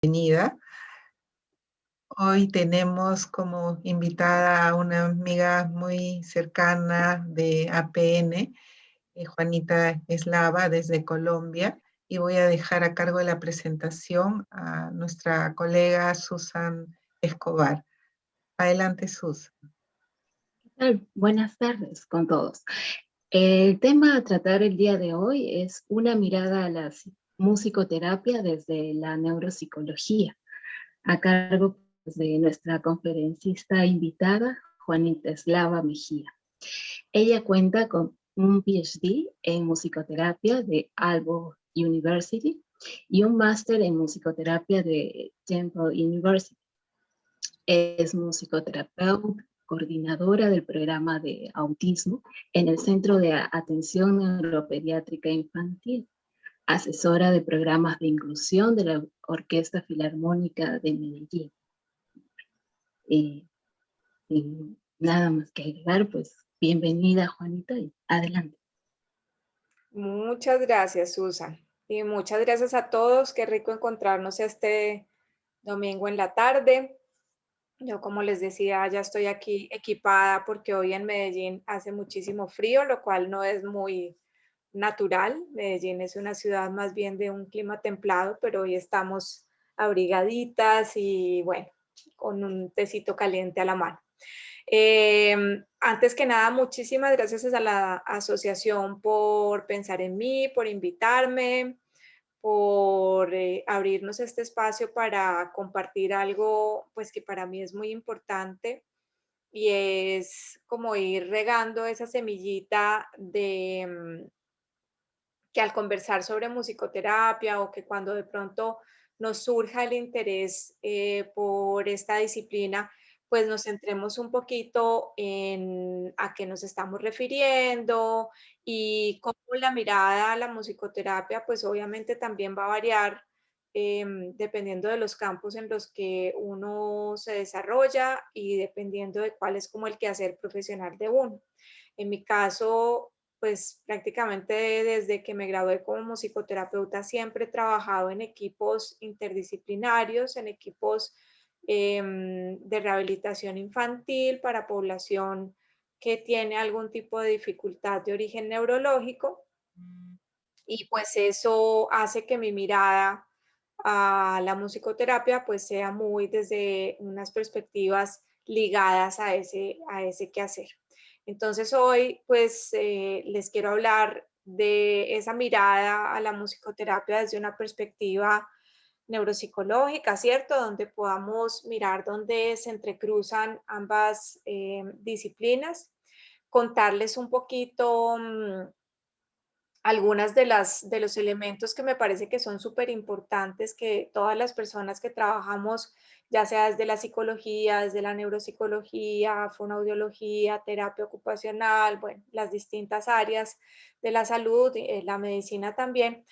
bienvenida. Hoy tenemos como invitada a una amiga muy cercana de APN, Juanita Eslava, desde Colombia, y voy a dejar a cargo de la presentación a nuestra colega Susan Escobar. Adelante, Susan. ¿Qué tal? Buenas tardes con todos. El tema a tratar el día de hoy es una mirada a la musicoterapia desde la neuropsicología, a cargo de nuestra conferencista invitada, Juanita Eslava Mejía. Ella cuenta con un PhD en musicoterapia de Aalborg University y un máster en musicoterapia de Temple University. Es musicoterapeuta, coordinadora del programa de autismo en el Centro de Atención Neuropediátrica Infantil, asesora de programas de inclusión de la Orquesta Filarmónica de Medellín. Y nada más que agregar, pues bienvenida, Juanita, y adelante. Muchas gracias, Susan. Y muchas gracias a todos. Qué rico encontrarnos este domingo en la tarde. Yo, como les decía, ya estoy aquí equipada porque hoy en Medellín hace muchísimo frío, lo cual no es muy natural. Medellín es una ciudad más bien de un clima templado, pero hoy estamos abrigaditas y bueno, con un tecito caliente a la mano. Antes que nada, muchísimas gracias a la asociación por pensar en mí, por invitarme, por abrirnos este espacio para compartir algo pues que para mí es muy importante y es como ir regando esa semillita de que al conversar sobre musicoterapia o que cuando de pronto nos surja el interés por esta disciplina, pues nos centremos un poquito en a qué nos estamos refiriendo y cómo la mirada a la musicoterapia, pues obviamente también va a variar dependiendo de los campos en los que uno se desarrolla y dependiendo de cuál es como el quehacer profesional de uno. En mi caso, pues prácticamente desde que me gradué como musicoterapeuta siempre he trabajado en equipos interdisciplinarios, en equipos de rehabilitación infantil para población que tiene algún tipo de dificultad de origen neurológico y pues eso hace que mi mirada a la musicoterapia pues sea muy desde unas perspectivas ligadas a ese quehacer. Entonces hoy pues les quiero hablar de esa mirada a la musicoterapia desde una perspectiva neuropsicológica, ¿cierto? Donde podamos mirar dónde se entrecruzan ambas disciplinas, contarles un poquito algunas de los elementos que me parece que son súper importantes, que todas las personas que trabajamos, ya sea desde la psicología, desde la neuropsicología, fonoaudiología, terapia ocupacional, bueno, las distintas áreas de la salud, la medicina también,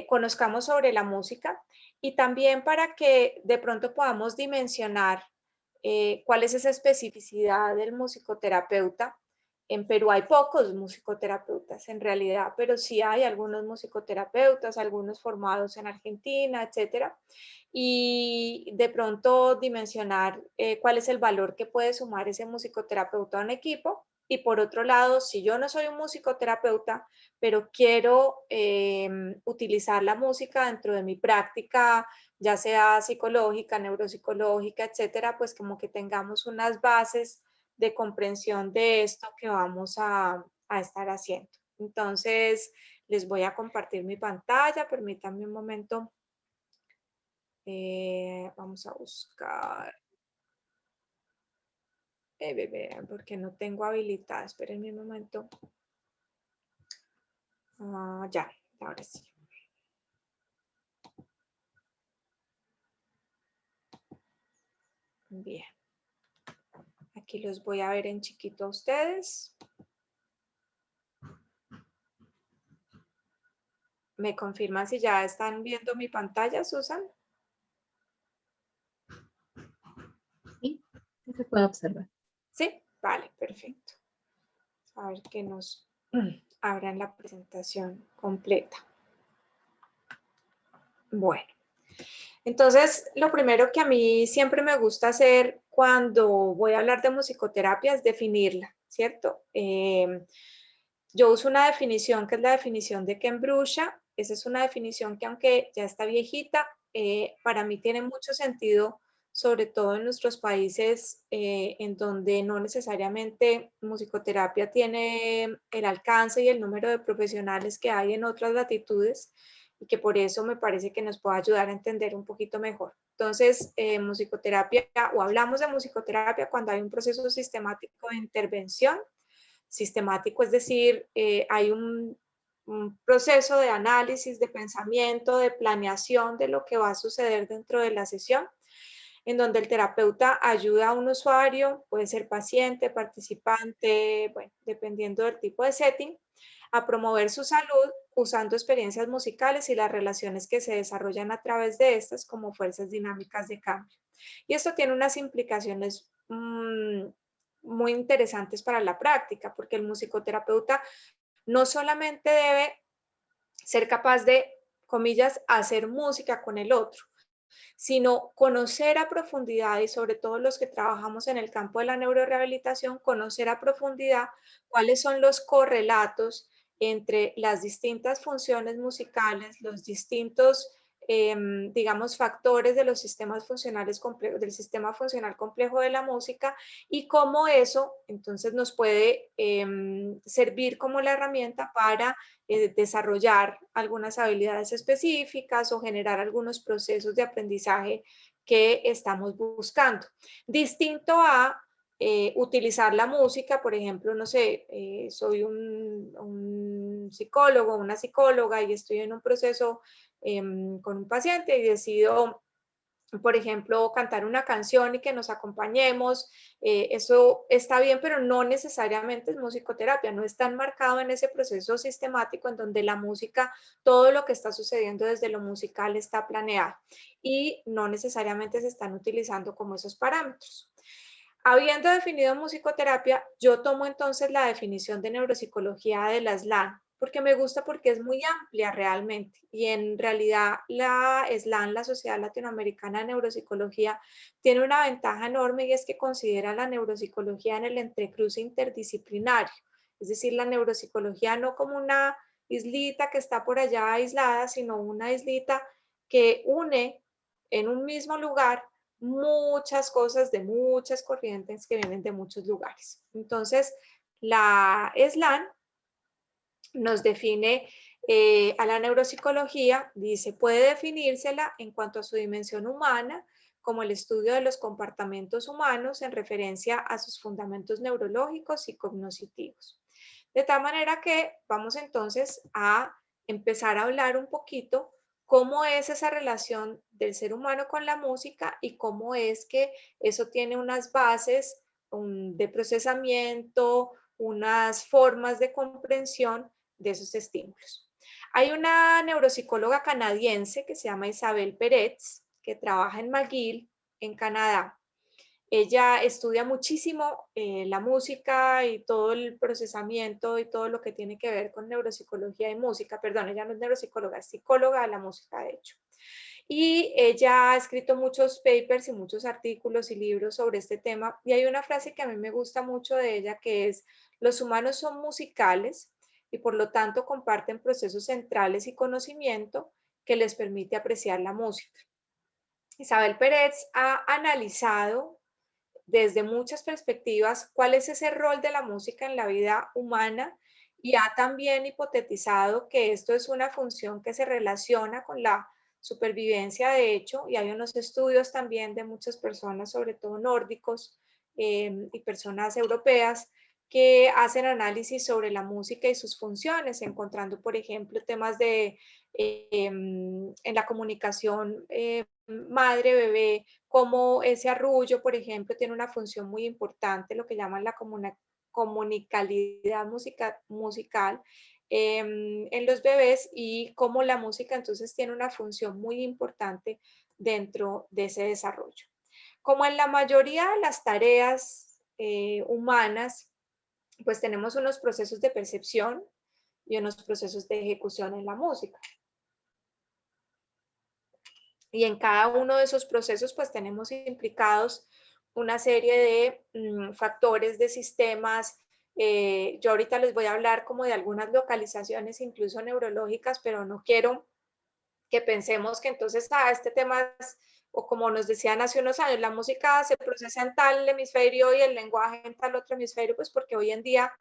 conozcamos sobre la música y también para que de pronto podamos dimensionar cuál es esa especificidad del musicoterapeuta. En Perú hay pocos musicoterapeutas en realidad, pero sí hay algunos musicoterapeutas, algunos formados en Argentina, etcétera. Y de pronto dimensionar cuál es el valor que puede sumar ese musicoterapeuta a un equipo. Y por otro lado, si yo no soy un musicoterapeuta, pero quiero utilizar la música dentro de mi práctica, ya sea psicológica, neuropsicológica, etcétera, pues como que tengamos unas bases de comprensión de esto que vamos a estar haciendo. Entonces, les voy a compartir mi pantalla. Permítanme un momento. Vamos a buscar. Porque no tengo habilitada. Espérenme un momento. Ya, ahora sí. Bien. Aquí los voy a ver en chiquito a ustedes. ¿Me confirman si ya están viendo mi pantalla, Susan? Sí, sí se puede observar. Sí, vale, perfecto. A ver que nos abran la presentación completa. Bueno, Entonces, lo primero que a mí siempre me gusta hacer cuando voy a hablar de musicoterapia es definirla, ¿cierto? Yo uso una definición que es la definición de Ken Bruscia. Esa es una definición que, aunque ya está viejita, para mí tiene mucho sentido, sobre todo en nuestros países en donde no necesariamente musicoterapia tiene el alcance y el número de profesionales que hay en otras latitudes, y que por eso me parece que nos puede ayudar a entender un poquito mejor. Entonces, musicoterapia, o hablamos de musicoterapia cuando hay un proceso sistemático de intervención. Sistemático, es decir, hay un proceso de análisis, de pensamiento, de planeación de lo que va a suceder dentro de la sesión, en donde el terapeuta ayuda a un usuario, puede ser paciente, participante, bueno, dependiendo del tipo de setting, a promover su salud usando experiencias musicales y las relaciones que se desarrollan a través de estas como fuerzas dinámicas de cambio. Y esto tiene unas implicaciones muy interesantes para la práctica, porque el musicoterapeuta no solamente debe ser capaz de, comillas, hacer música con el otro, sino conocer a profundidad, y sobre todo los que trabajamos en el campo de la neurorehabilitación, conocer a profundidad cuáles son los correlatos entre las distintas funciones musicales, los distintos, digamos, factores de los sistemas funcionales del sistema funcional complejo de la música, y cómo eso entonces nos puede servir como la herramienta para desarrollar algunas habilidades específicas o generar algunos procesos de aprendizaje que estamos buscando. Distinto a utilizar la música, por ejemplo, no sé, soy un psicólogo, una psicóloga, y estoy en un proceso con un paciente y decido, por ejemplo, cantar una canción y que nos acompañemos. Eso está bien, pero no necesariamente es musicoterapia, no está enmarcado en ese proceso sistemático en donde la música, todo lo que está sucediendo desde lo musical está planeado, y no necesariamente se están utilizando como esos parámetros. Habiendo definido musicoterapia, yo tomo entonces la definición de neuropsicología de la SLAN, porque me gusta, porque es muy amplia realmente. Y en realidad la SLAN, la Sociedad Latinoamericana de Neuropsicología, tiene una ventaja enorme, y es que considera la neuropsicología en el entrecruce interdisciplinario. Es decir, la neuropsicología no como una islita que está por allá aislada, sino una islita que une en un mismo lugar muchas cosas de muchas corrientes que vienen de muchos lugares. Entonces, la SLAN nos define a la neuropsicología, dice, puede definírsela en cuanto a su dimensión humana, como el estudio de los comportamientos humanos en referencia a sus fundamentos neurológicos y cognitivos. De tal manera que vamos entonces a empezar a hablar un poquito cómo es esa relación del ser humano con la música, y cómo es que eso tiene unas bases de procesamiento, unas formas de comprensión de esos estímulos. Hay una neuropsicóloga canadiense que se llama Isabel Peretz, que trabaja en McGill, en Canadá. Ella estudia muchísimo la música y todo el procesamiento y todo lo que tiene que ver con neuropsicología y música. Perdón, ella no es neuropsicóloga, es psicóloga de la música, de hecho. Y ella ha escrito muchos papers y muchos artículos y libros sobre este tema. Y hay una frase que a mí me gusta mucho de ella, que es: los humanos son musicales y por lo tanto comparten procesos centrales y conocimiento que les permite apreciar la música. Isabel Pérez ha analizado desde muchas perspectivas cuál es ese rol de la música en la vida humana, y ha también hipotetizado que esto es una función que se relaciona con la supervivencia, de hecho, y hay unos estudios también de muchas personas, sobre todo nórdicos y personas europeas, que hacen análisis sobre la música y sus funciones, encontrando, por ejemplo, temas de en la comunicación madre-bebé, como ese arrullo, por ejemplo, tiene una función muy importante, lo que llaman la comunicalidad musical en los bebés, y cómo la música entonces tiene una función muy importante dentro de ese desarrollo. Como en la mayoría de las tareas humanas, pues tenemos unos procesos de percepción y unos procesos de ejecución en la música. Y en cada uno de esos procesos pues tenemos implicados una serie de factores, de sistemas. Yo ahorita les voy a hablar como de algunas localizaciones incluso neurológicas, pero no quiero que pensemos que entonces este tema es, o como nos decían hace unos años, la música se procesa en tal hemisferio y el lenguaje en tal otro hemisferio, pues porque hoy en día,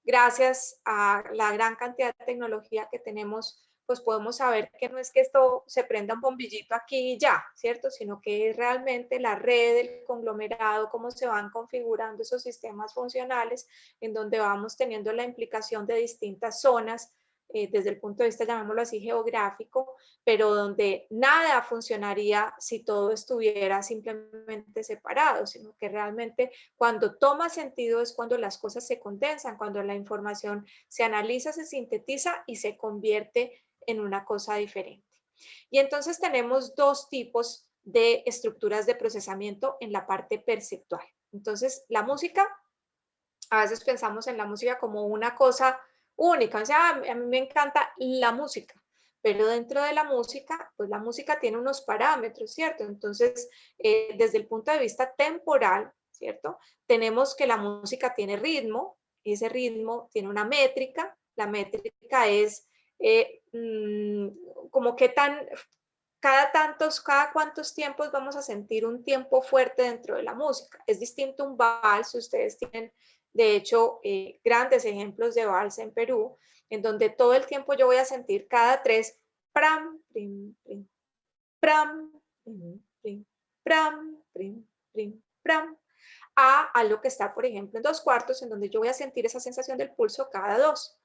gracias a la gran cantidad de tecnología que tenemos, pues podemos saber que no es que esto se prenda un bombillito aquí y ya, ¿cierto? Sino que es realmente la red, el conglomerado, cómo se van configurando esos sistemas funcionales, en donde vamos teniendo la implicación de distintas zonas, desde el punto de vista, llamémoslo así, geográfico, pero donde nada funcionaría si todo estuviera simplemente separado, sino que realmente cuando toma sentido es cuando las cosas se condensan, cuando la información se analiza, se sintetiza y se convierte en una cosa diferente. Y entonces tenemos dos tipos de estructuras de procesamiento en la parte perceptual. Entonces, la música, a veces pensamos en la música como una cosa única, o sea, a mí me encanta la música, pero dentro de la música, pues la música tiene unos parámetros, ¿cierto? Entonces, desde el punto de vista temporal, ¿cierto? Tenemos que la música tiene ritmo, y ese ritmo tiene una métrica, la métrica es como qué tan, cada cuántos tiempos vamos a sentir un tiempo fuerte dentro de la música. Es distinto un vals, ustedes tienen de hecho grandes ejemplos de vals en Perú, en donde todo el tiempo yo voy a sentir cada tres, pram, prim, prim, pram, prim, prim, pram, prim, prim, pram, a lo que está, por ejemplo, en dos cuartos, en donde yo voy a sentir esa sensación del pulso cada dos.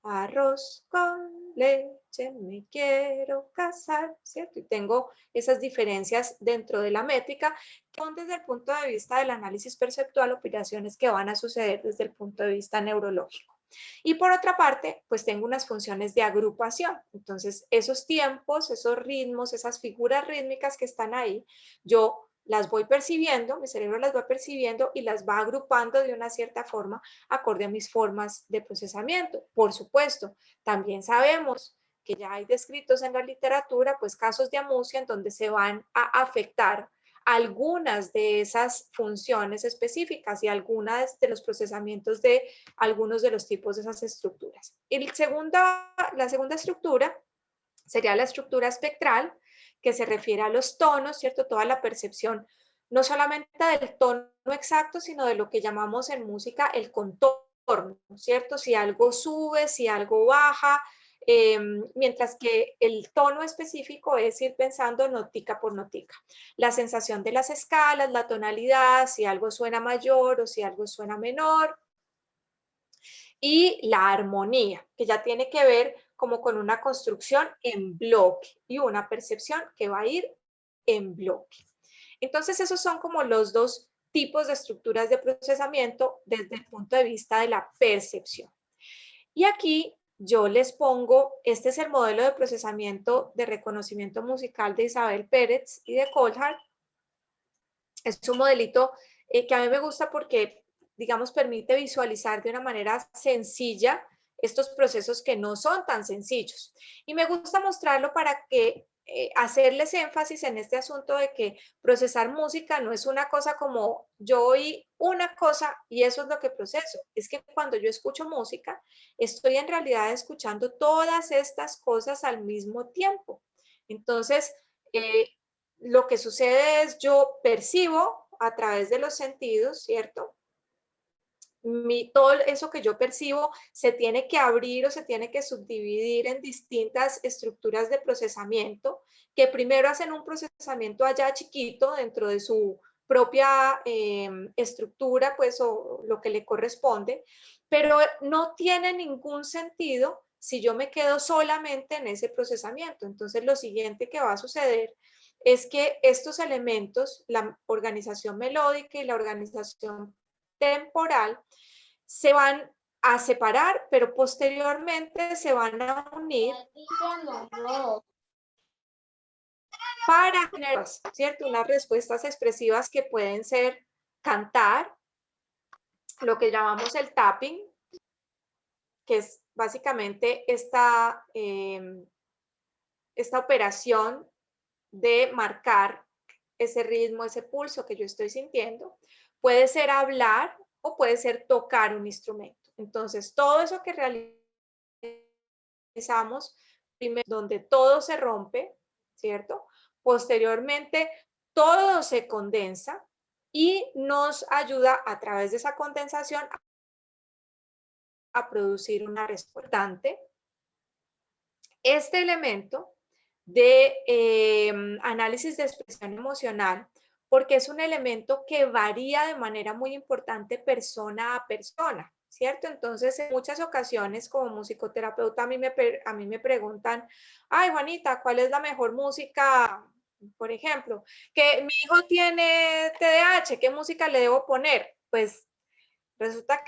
Arroz con leche, me quiero casar, ¿cierto? Y tengo esas diferencias dentro de la métrica, son desde el punto de vista del análisis perceptual, operaciones que van a suceder desde el punto de vista neurológico. Y por otra parte, pues tengo unas funciones de agrupación. Entonces, esos tiempos, esos ritmos, esas figuras rítmicas que están ahí, yo las voy percibiendo, mi cerebro las va percibiendo y las va agrupando de una cierta forma acorde a mis formas de procesamiento. Por supuesto, también sabemos que ya hay descritos en la literatura, pues casos de amusia en donde se van a afectar algunas de esas funciones específicas y algunas de los procesamientos de algunos de los tipos de esas estructuras. Y la segunda estructura sería la estructura espectral, que se refiere a los tonos, ¿cierto? Toda la percepción, no solamente del tono exacto, sino de lo que llamamos en música el contorno, ¿cierto? Si algo sube, si algo baja, mientras que el tono específico es ir pensando notica por notica. La sensación de las escalas, la tonalidad, si algo suena mayor o si algo suena menor, y la armonía, que ya tiene que ver como con una construcción en bloque y una percepción que va a ir en bloque. Entonces, esos son como los dos tipos de estructuras de procesamiento desde el punto de vista de la percepción. Y aquí yo les pongo, este es el modelo de procesamiento de reconocimiento musical de Isabel Pérez y de Coulthard. Es un modelito que a mí me gusta porque, digamos, permite visualizar de una manera sencilla estos procesos que no son tan sencillos. Y me gusta mostrarlo para que hacerles énfasis en este asunto de que procesar música no es una cosa como yo oí una cosa y eso es lo que proceso. Es que cuando yo escucho música, estoy en realidad escuchando todas estas cosas al mismo tiempo. Entonces, lo que sucede es yo percibo a través de los sentidos, ¿cierto? Todo eso que yo percibo se tiene que abrir o se tiene que subdividir en distintas estructuras de procesamiento que primero hacen un procesamiento allá chiquito dentro de su propia estructura, pues, o lo que le corresponde, pero no tiene ningún sentido si yo me quedo solamente en ese procesamiento. Entonces, lo siguiente que va a suceder es que estos elementos, la organización melódica y la organización temporal, se van a separar, pero posteriormente se van a unir para generar, ¿cierto? Unas respuestas expresivas que pueden ser cantar, lo que llamamos el tapping, que es básicamente esta operación de marcar ese ritmo, ese pulso que yo estoy sintiendo. Puede ser hablar o puede ser tocar un instrumento. Entonces, todo eso que realizamos, primero, donde todo se rompe, ¿cierto? Posteriormente, todo se condensa y nos ayuda a través de esa condensación a producir una respuesta. Este elemento de análisis de expresión emocional, porque es un elemento que varía de manera muy importante persona a persona, ¿cierto? Entonces, en muchas ocasiones como musicoterapeuta a mí me preguntan, ay, Juanita, ¿cuál es la mejor música? Por ejemplo, que mi hijo tiene TDAH, ¿qué música le debo poner? Pues resulta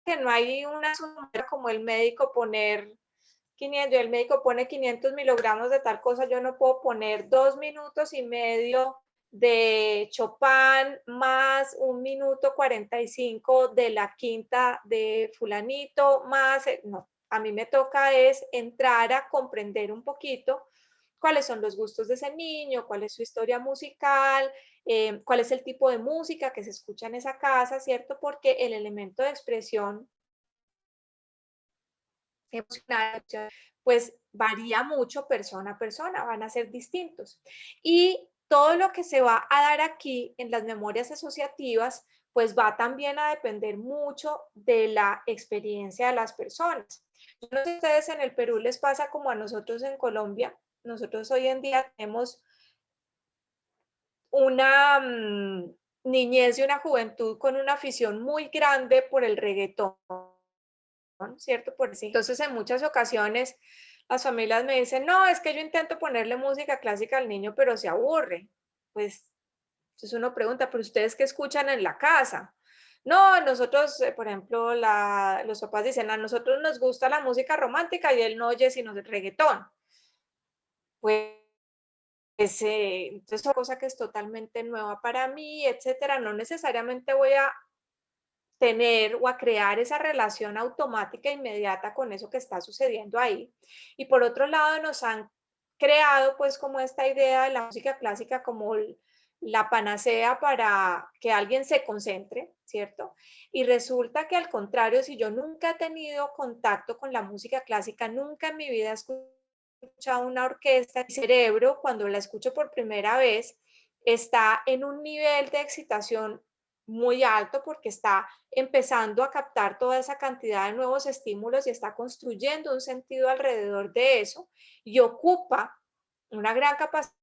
que no hay una manera como el médico poner 500, el médico pone 500 miligramos de tal cosa, yo no puedo poner 2 minutos y medio de Chopin más 1 minuto 45 de la quinta de fulanito más, no, a mí me toca es entrar a comprender un poquito cuáles son los gustos de ese niño, cuál es su historia musical, cuál es el tipo de música que se escucha en esa casa, ¿cierto? Porque el elemento de expresión emocional, pues varía mucho persona a persona, van a ser distintos. Y todo lo que se va a dar aquí en las memorias asociativas, pues va también a depender mucho de la experiencia de las personas. No sé si a ustedes en el Perú les pasa como a nosotros en Colombia. Nosotros hoy en día tenemos una niñez y una juventud con una afición muy grande por el reggaetón, ¿cierto? Por sí. Entonces, en muchas ocasiones las familias me dicen, no, es que yo intento ponerle música clásica al niño, pero se aburre. Pues, entonces uno pregunta, ¿pero ustedes qué escuchan en la casa? No, nosotros, por ejemplo, los papás dicen, a nosotros nos gusta la música romántica y él no oye sino el reggaetón. Pues, entonces, es una cosa que es totalmente nueva para mí, etcétera. No necesariamente voy a tener o a crear esa relación automática inmediata con eso que está sucediendo ahí. Y por otro lado, nos han creado pues como esta idea de la música clásica como la panacea para que alguien se concentre, ¿cierto? Y resulta que al contrario, si yo nunca he tenido contacto con la música clásica, nunca en mi vida he escuchado una orquesta, mi cerebro cuando la escucho por primera vez está en un nivel de excitación muy alto porque está empezando a captar toda esa cantidad de nuevos estímulos y está construyendo un sentido alrededor de eso y ocupa una gran capacidad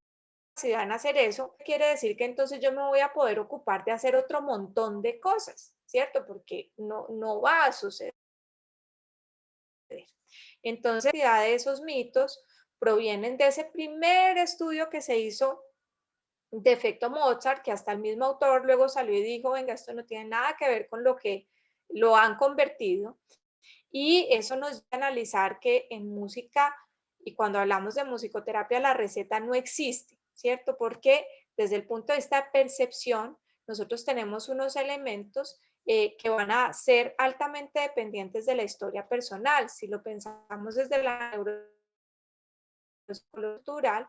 en hacer eso. Quiere decir que entonces yo me voy a poder ocupar de hacer otro montón de cosas, ¿cierto? Porque no va a suceder. Entonces, la de esos mitos provienen de ese primer estudio que se hizo de efecto Mozart, que hasta el mismo autor luego salió y dijo, venga, esto no tiene nada que ver con lo que lo han convertido. Y eso nos lleva a analizar que en música, y cuando hablamos de musicoterapia, la receta no existe, ¿cierto? Porque desde el punto de vista de percepción, nosotros tenemos unos elementos que van a ser altamente dependientes de la historia personal. Si lo pensamos desde la neurocultural,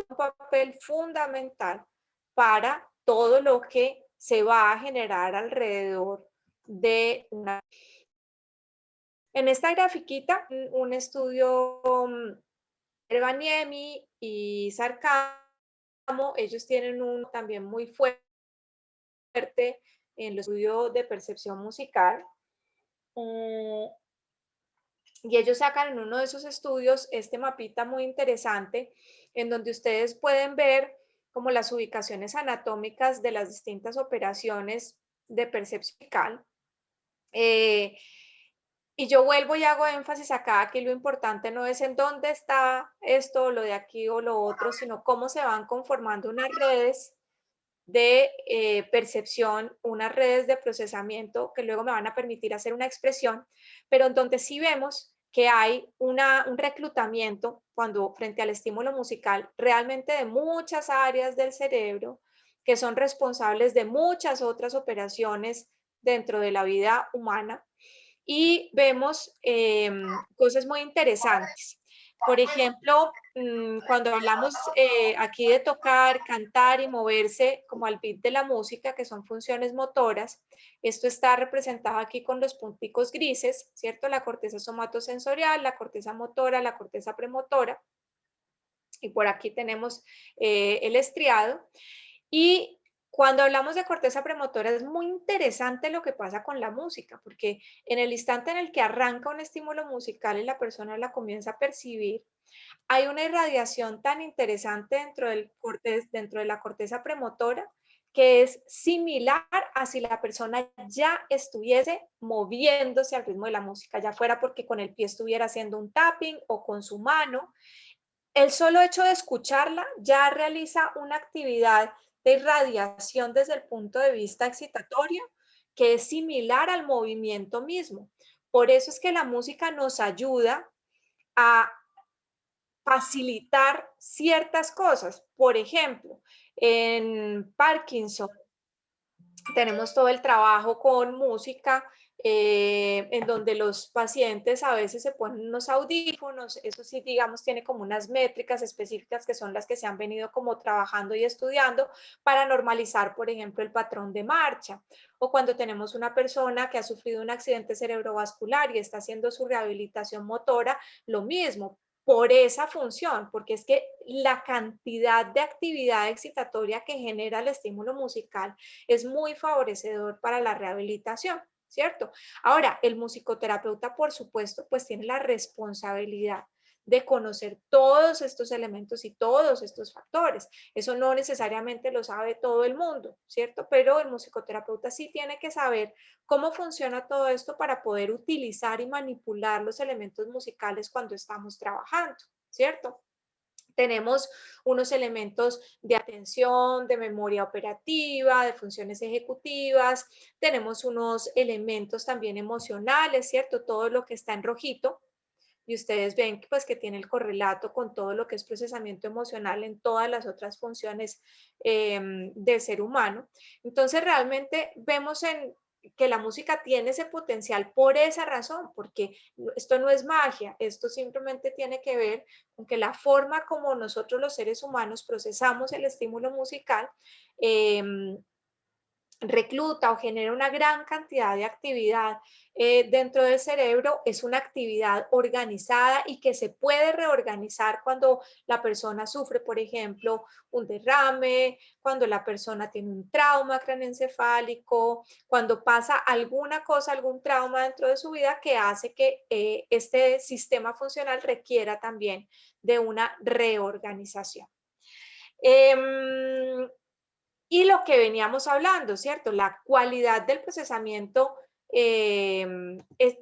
un papel fundamental para todo lo que se va a generar alrededor de una. En esta grafiquita, un estudio Baniemi y Sarcamo, ellos tienen uno también muy fuerte en el estudio de percepción musical. Y ellos sacan en uno de esos estudios este mapita muy interesante en donde ustedes pueden ver como las ubicaciones anatómicas de las distintas operaciones de percepción musical. Y yo vuelvo y hago énfasis acá que lo importante no es en dónde está esto, lo de aquí o lo otro, sino cómo se van conformando unas redes de percepción, unas redes de procesamiento que luego me van a permitir hacer una expresión, pero en donde sí vemos que hay un reclutamiento cuando frente al estímulo musical realmente de muchas áreas del cerebro que son responsables de muchas otras operaciones dentro de la vida humana y vemos cosas muy interesantes. Por ejemplo, cuando hablamos aquí de tocar, cantar y moverse como al beat de la música, que son funciones motoras, esto está representado aquí con los punticos grises, ¿cierto? La corteza somatosensorial, la corteza motora, la corteza premotora. Y por aquí tenemos el estriado. Y cuando hablamos de corteza premotora es muy interesante lo que pasa con la música, porque en el instante en el que arranca un estímulo musical y la persona la comienza a percibir, hay una irradiación tan interesante dentro de la corteza premotora que es similar a si la persona ya estuviese moviéndose al ritmo de la música, ya fuera porque con el pie estuviera haciendo un tapping o con su mano. El solo hecho de escucharla ya realiza una actividad de irradiación desde el punto de vista excitatorio que es similar al movimiento mismo. Por eso es que la música nos ayuda a facilitar ciertas cosas. Por ejemplo, en Parkinson tenemos todo el trabajo con música, en donde los pacientes a veces se ponen unos audífonos, eso sí, digamos, tiene como unas métricas específicas que son las que se han venido como trabajando y estudiando para normalizar, por ejemplo, el patrón de marcha. O cuando tenemos una persona que ha sufrido un accidente cerebrovascular y está haciendo su rehabilitación motora, lo mismo, por esa función, porque es que la cantidad de actividad excitatoria que genera el estímulo musical es muy favorecedor para la rehabilitación, ¿cierto? Ahora, el musicoterapeuta, por supuesto, pues tiene la responsabilidad de conocer todos estos elementos y todos estos factores. Eso no necesariamente lo sabe todo el mundo, ¿cierto? Pero el musicoterapeuta sí tiene que saber cómo funciona todo esto para poder utilizar y manipular los elementos musicales cuando estamos trabajando, ¿cierto? Tenemos unos elementos de atención, de memoria operativa, de funciones ejecutivas, tenemos unos elementos también emocionales, ¿cierto? Todo lo que está en rojito. Y ustedes ven pues, que tiene el correlato con todo lo que es procesamiento emocional en todas las otras funciones del ser humano. Entonces, realmente vemos que la música tiene ese potencial por esa razón, porque esto no es magia, esto simplemente tiene que ver con que la forma como nosotros los seres humanos procesamos el estímulo musical eh, recluta o genera una gran cantidad de actividad dentro del cerebro, es una actividad organizada y que se puede reorganizar cuando la persona sufre, por ejemplo, un derrame, cuando la persona tiene un trauma craneoencefálico, cuando pasa alguna cosa, algún trauma dentro de su vida que hace que este sistema funcional requiera también de una reorganización. Y lo que veníamos hablando, ¿cierto? La cualidad del procesamiento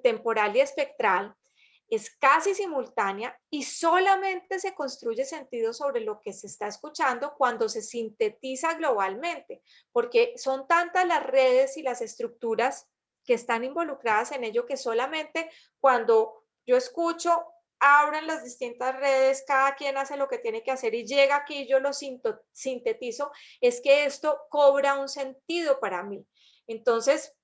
temporal y espectral es casi simultánea y solamente se construye sentido sobre lo que se está escuchando cuando se sintetiza globalmente, porque son tantas las redes y las estructuras que están involucradas en ello que solamente cuando yo escucho abren las distintas redes, cada quien hace lo que tiene que hacer y llega aquí, yo lo sintetizo, es que esto cobra un sentido para mí. Entonces,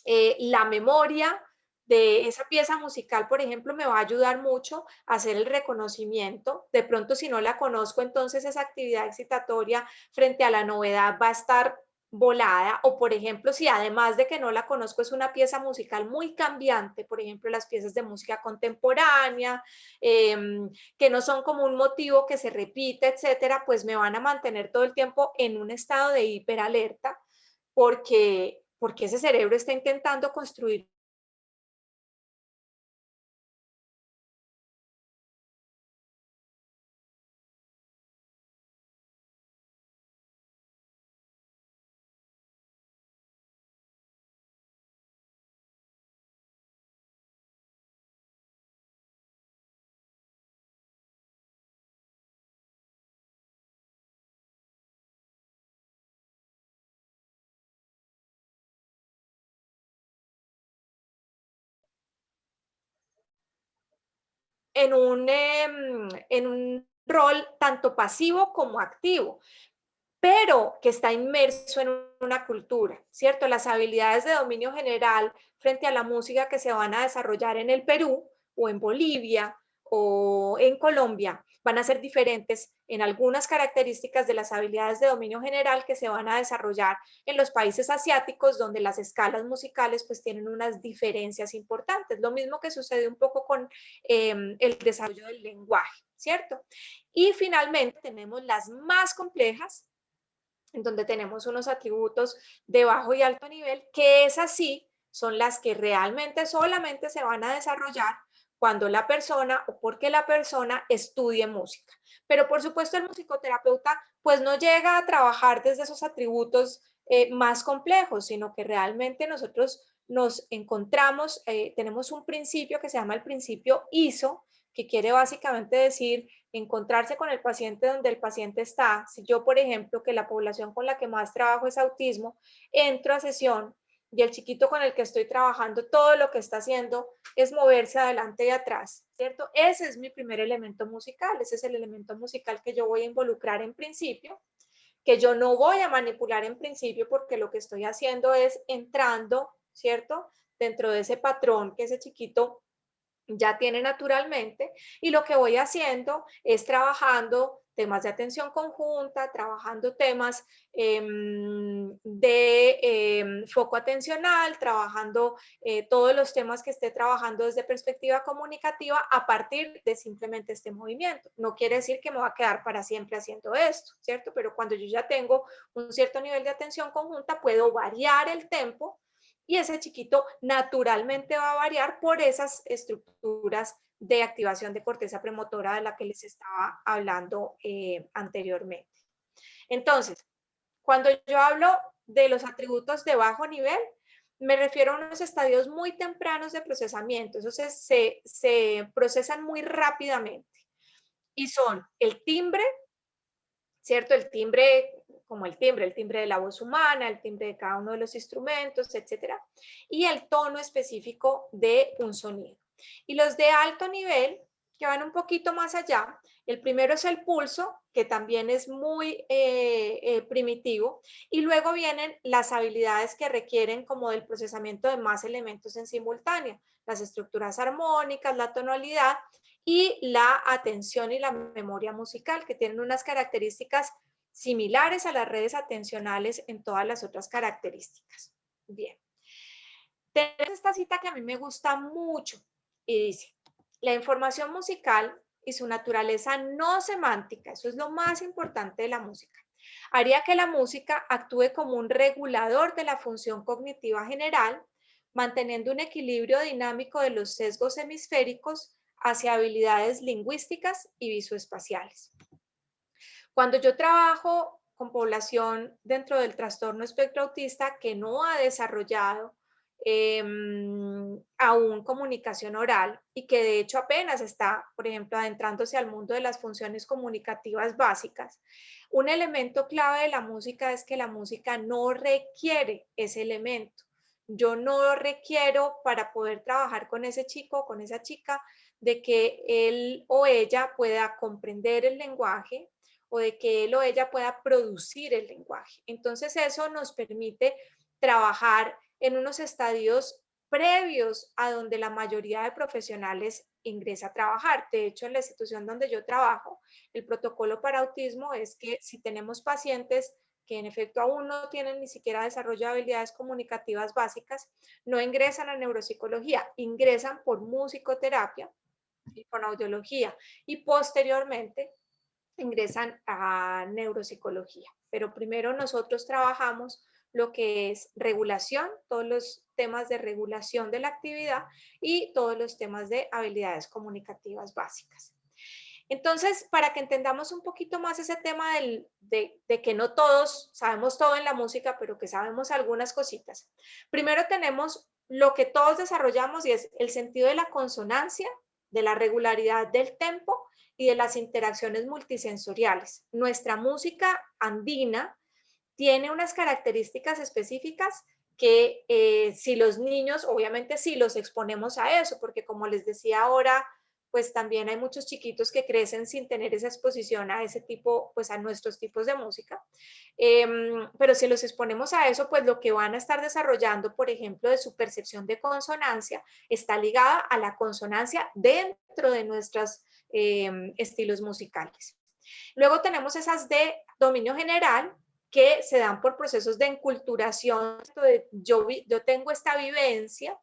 la memoria de esa pieza musical, por ejemplo, me va a ayudar mucho a hacer el reconocimiento. De pronto, si no la conozco, entonces esa actividad excitatoria frente a la novedad va a estar volada, o por ejemplo, si además de que no la conozco es una pieza musical muy cambiante, por ejemplo, las piezas de música contemporánea, que no son como un motivo que se repite, etcétera, pues me van a mantener todo el tiempo en un estado de hiperalerta, porque ese cerebro está intentando construir en un rol tanto pasivo como activo, pero que está inmerso en una cultura, ¿cierto? Las habilidades de dominio general frente a la música que se van a desarrollar en el Perú o en Bolivia o en Colombia van a ser diferentes en algunas características de las habilidades de dominio general que se van a desarrollar en los países asiáticos, donde las escalas musicales pues tienen unas diferencias importantes. Lo mismo que sucede un poco con el desarrollo del lenguaje, ¿cierto? Y finalmente tenemos las más complejas, en donde tenemos unos atributos de bajo y alto nivel, que es así, son las que realmente solamente se van a desarrollar cuando la persona o porque la persona estudie música. Pero por supuesto el musicoterapeuta pues no llega a trabajar desde esos atributos más complejos, sino que realmente nosotros nos encontramos, tenemos un principio que se llama el principio ISO, que quiere básicamente decir encontrarse con el paciente donde el paciente está. Si yo, por ejemplo, que la población con la que más trabajo es autismo, entro a sesión y el chiquito con el que estoy trabajando, todo lo que está haciendo es moverse adelante y atrás, ¿cierto? Ese es mi primer elemento musical, ese es el elemento musical que yo voy a involucrar en principio, que yo no voy a manipular en principio porque lo que estoy haciendo es entrando, ¿cierto? Dentro de ese patrón que ese chiquito ya tiene naturalmente, y lo que voy haciendo es trabajando temas de atención conjunta, trabajando temas de foco atencional, trabajando todos los temas que esté trabajando desde perspectiva comunicativa a partir de simplemente este movimiento. No quiere decir que me va a quedar para siempre haciendo esto, ¿cierto? Pero cuando yo ya tengo un cierto nivel de atención conjunta, puedo variar el tempo y ese chiquito naturalmente va a variar por esas estructuras de activación de corteza premotora de la que les estaba hablando anteriormente. Entonces, cuando yo hablo de los atributos de bajo nivel, me refiero a unos estadios muy tempranos de procesamiento, esos se procesan muy rápidamente y son el timbre, ¿cierto? El timbre, como el timbre de la voz humana, el timbre de cada uno de los instrumentos, etcétera, y el tono específico de un sonido. Y los de alto nivel, que van un poquito más allá, el primero es el pulso, que también es muy primitivo, y luego vienen las habilidades que requieren como del procesamiento de más elementos en simultáneo, las estructuras armónicas, la tonalidad, y la atención y la memoria musical, que tienen unas características similares a las redes atencionales en todas las otras características. Bien. Tenemos esta cita que a mí me gusta mucho y dice, la información musical y su naturaleza no semántica, eso es lo más importante de la música, haría que la música actúe como un regulador de la función cognitiva general, manteniendo un equilibrio dinámico de los sesgos hemisféricos hacia habilidades lingüísticas y visoespaciales. Cuando yo trabajo con población dentro del trastorno espectro autista que no ha desarrollado aún comunicación oral y que de hecho apenas está, por ejemplo, adentrándose al mundo de las funciones comunicativas básicas, un elemento clave de la música es que la música no requiere ese elemento. Yo no requiero para poder trabajar con ese chico o con esa chica de que él o ella pueda comprender el lenguaje o de que él o ella pueda producir el lenguaje. Entonces eso nos permite trabajar en unos estadios previos a donde la mayoría de profesionales ingresa a trabajar. De hecho, en la institución donde yo trabajo, el protocolo para autismo es que si tenemos pacientes que en efecto aún no tienen ni siquiera desarrollo de habilidades comunicativas básicas, no ingresan a neuropsicología, ingresan por musicoterapia y con audiología y posteriormente ingresan a neuropsicología. Pero primero nosotros trabajamos lo que es regulación, todos los temas de regulación de la actividad y todos los temas de habilidades comunicativas básicas. Entonces, para que entendamos un poquito más ese tema de que no todos sabemos todo en la música, pero que sabemos algunas cositas. Primero tenemos lo que todos desarrollamos y es el sentido de la consonancia, de la regularidad del tempo y de las interacciones multisensoriales. Nuestra música andina tiene unas características específicas que si los niños, obviamente sí los exponemos a eso, porque como les decía ahora, pues también hay muchos chiquitos que crecen sin tener esa exposición a ese tipo, pues a nuestros tipos de música. Pero si los exponemos a eso, pues lo que van a estar desarrollando, por ejemplo, de su percepción de consonancia, está ligada a la consonancia dentro de nuestros estilos musicales. Luego tenemos esas de dominio general, que se dan por procesos de enculturación, de yo tengo esta vivencia,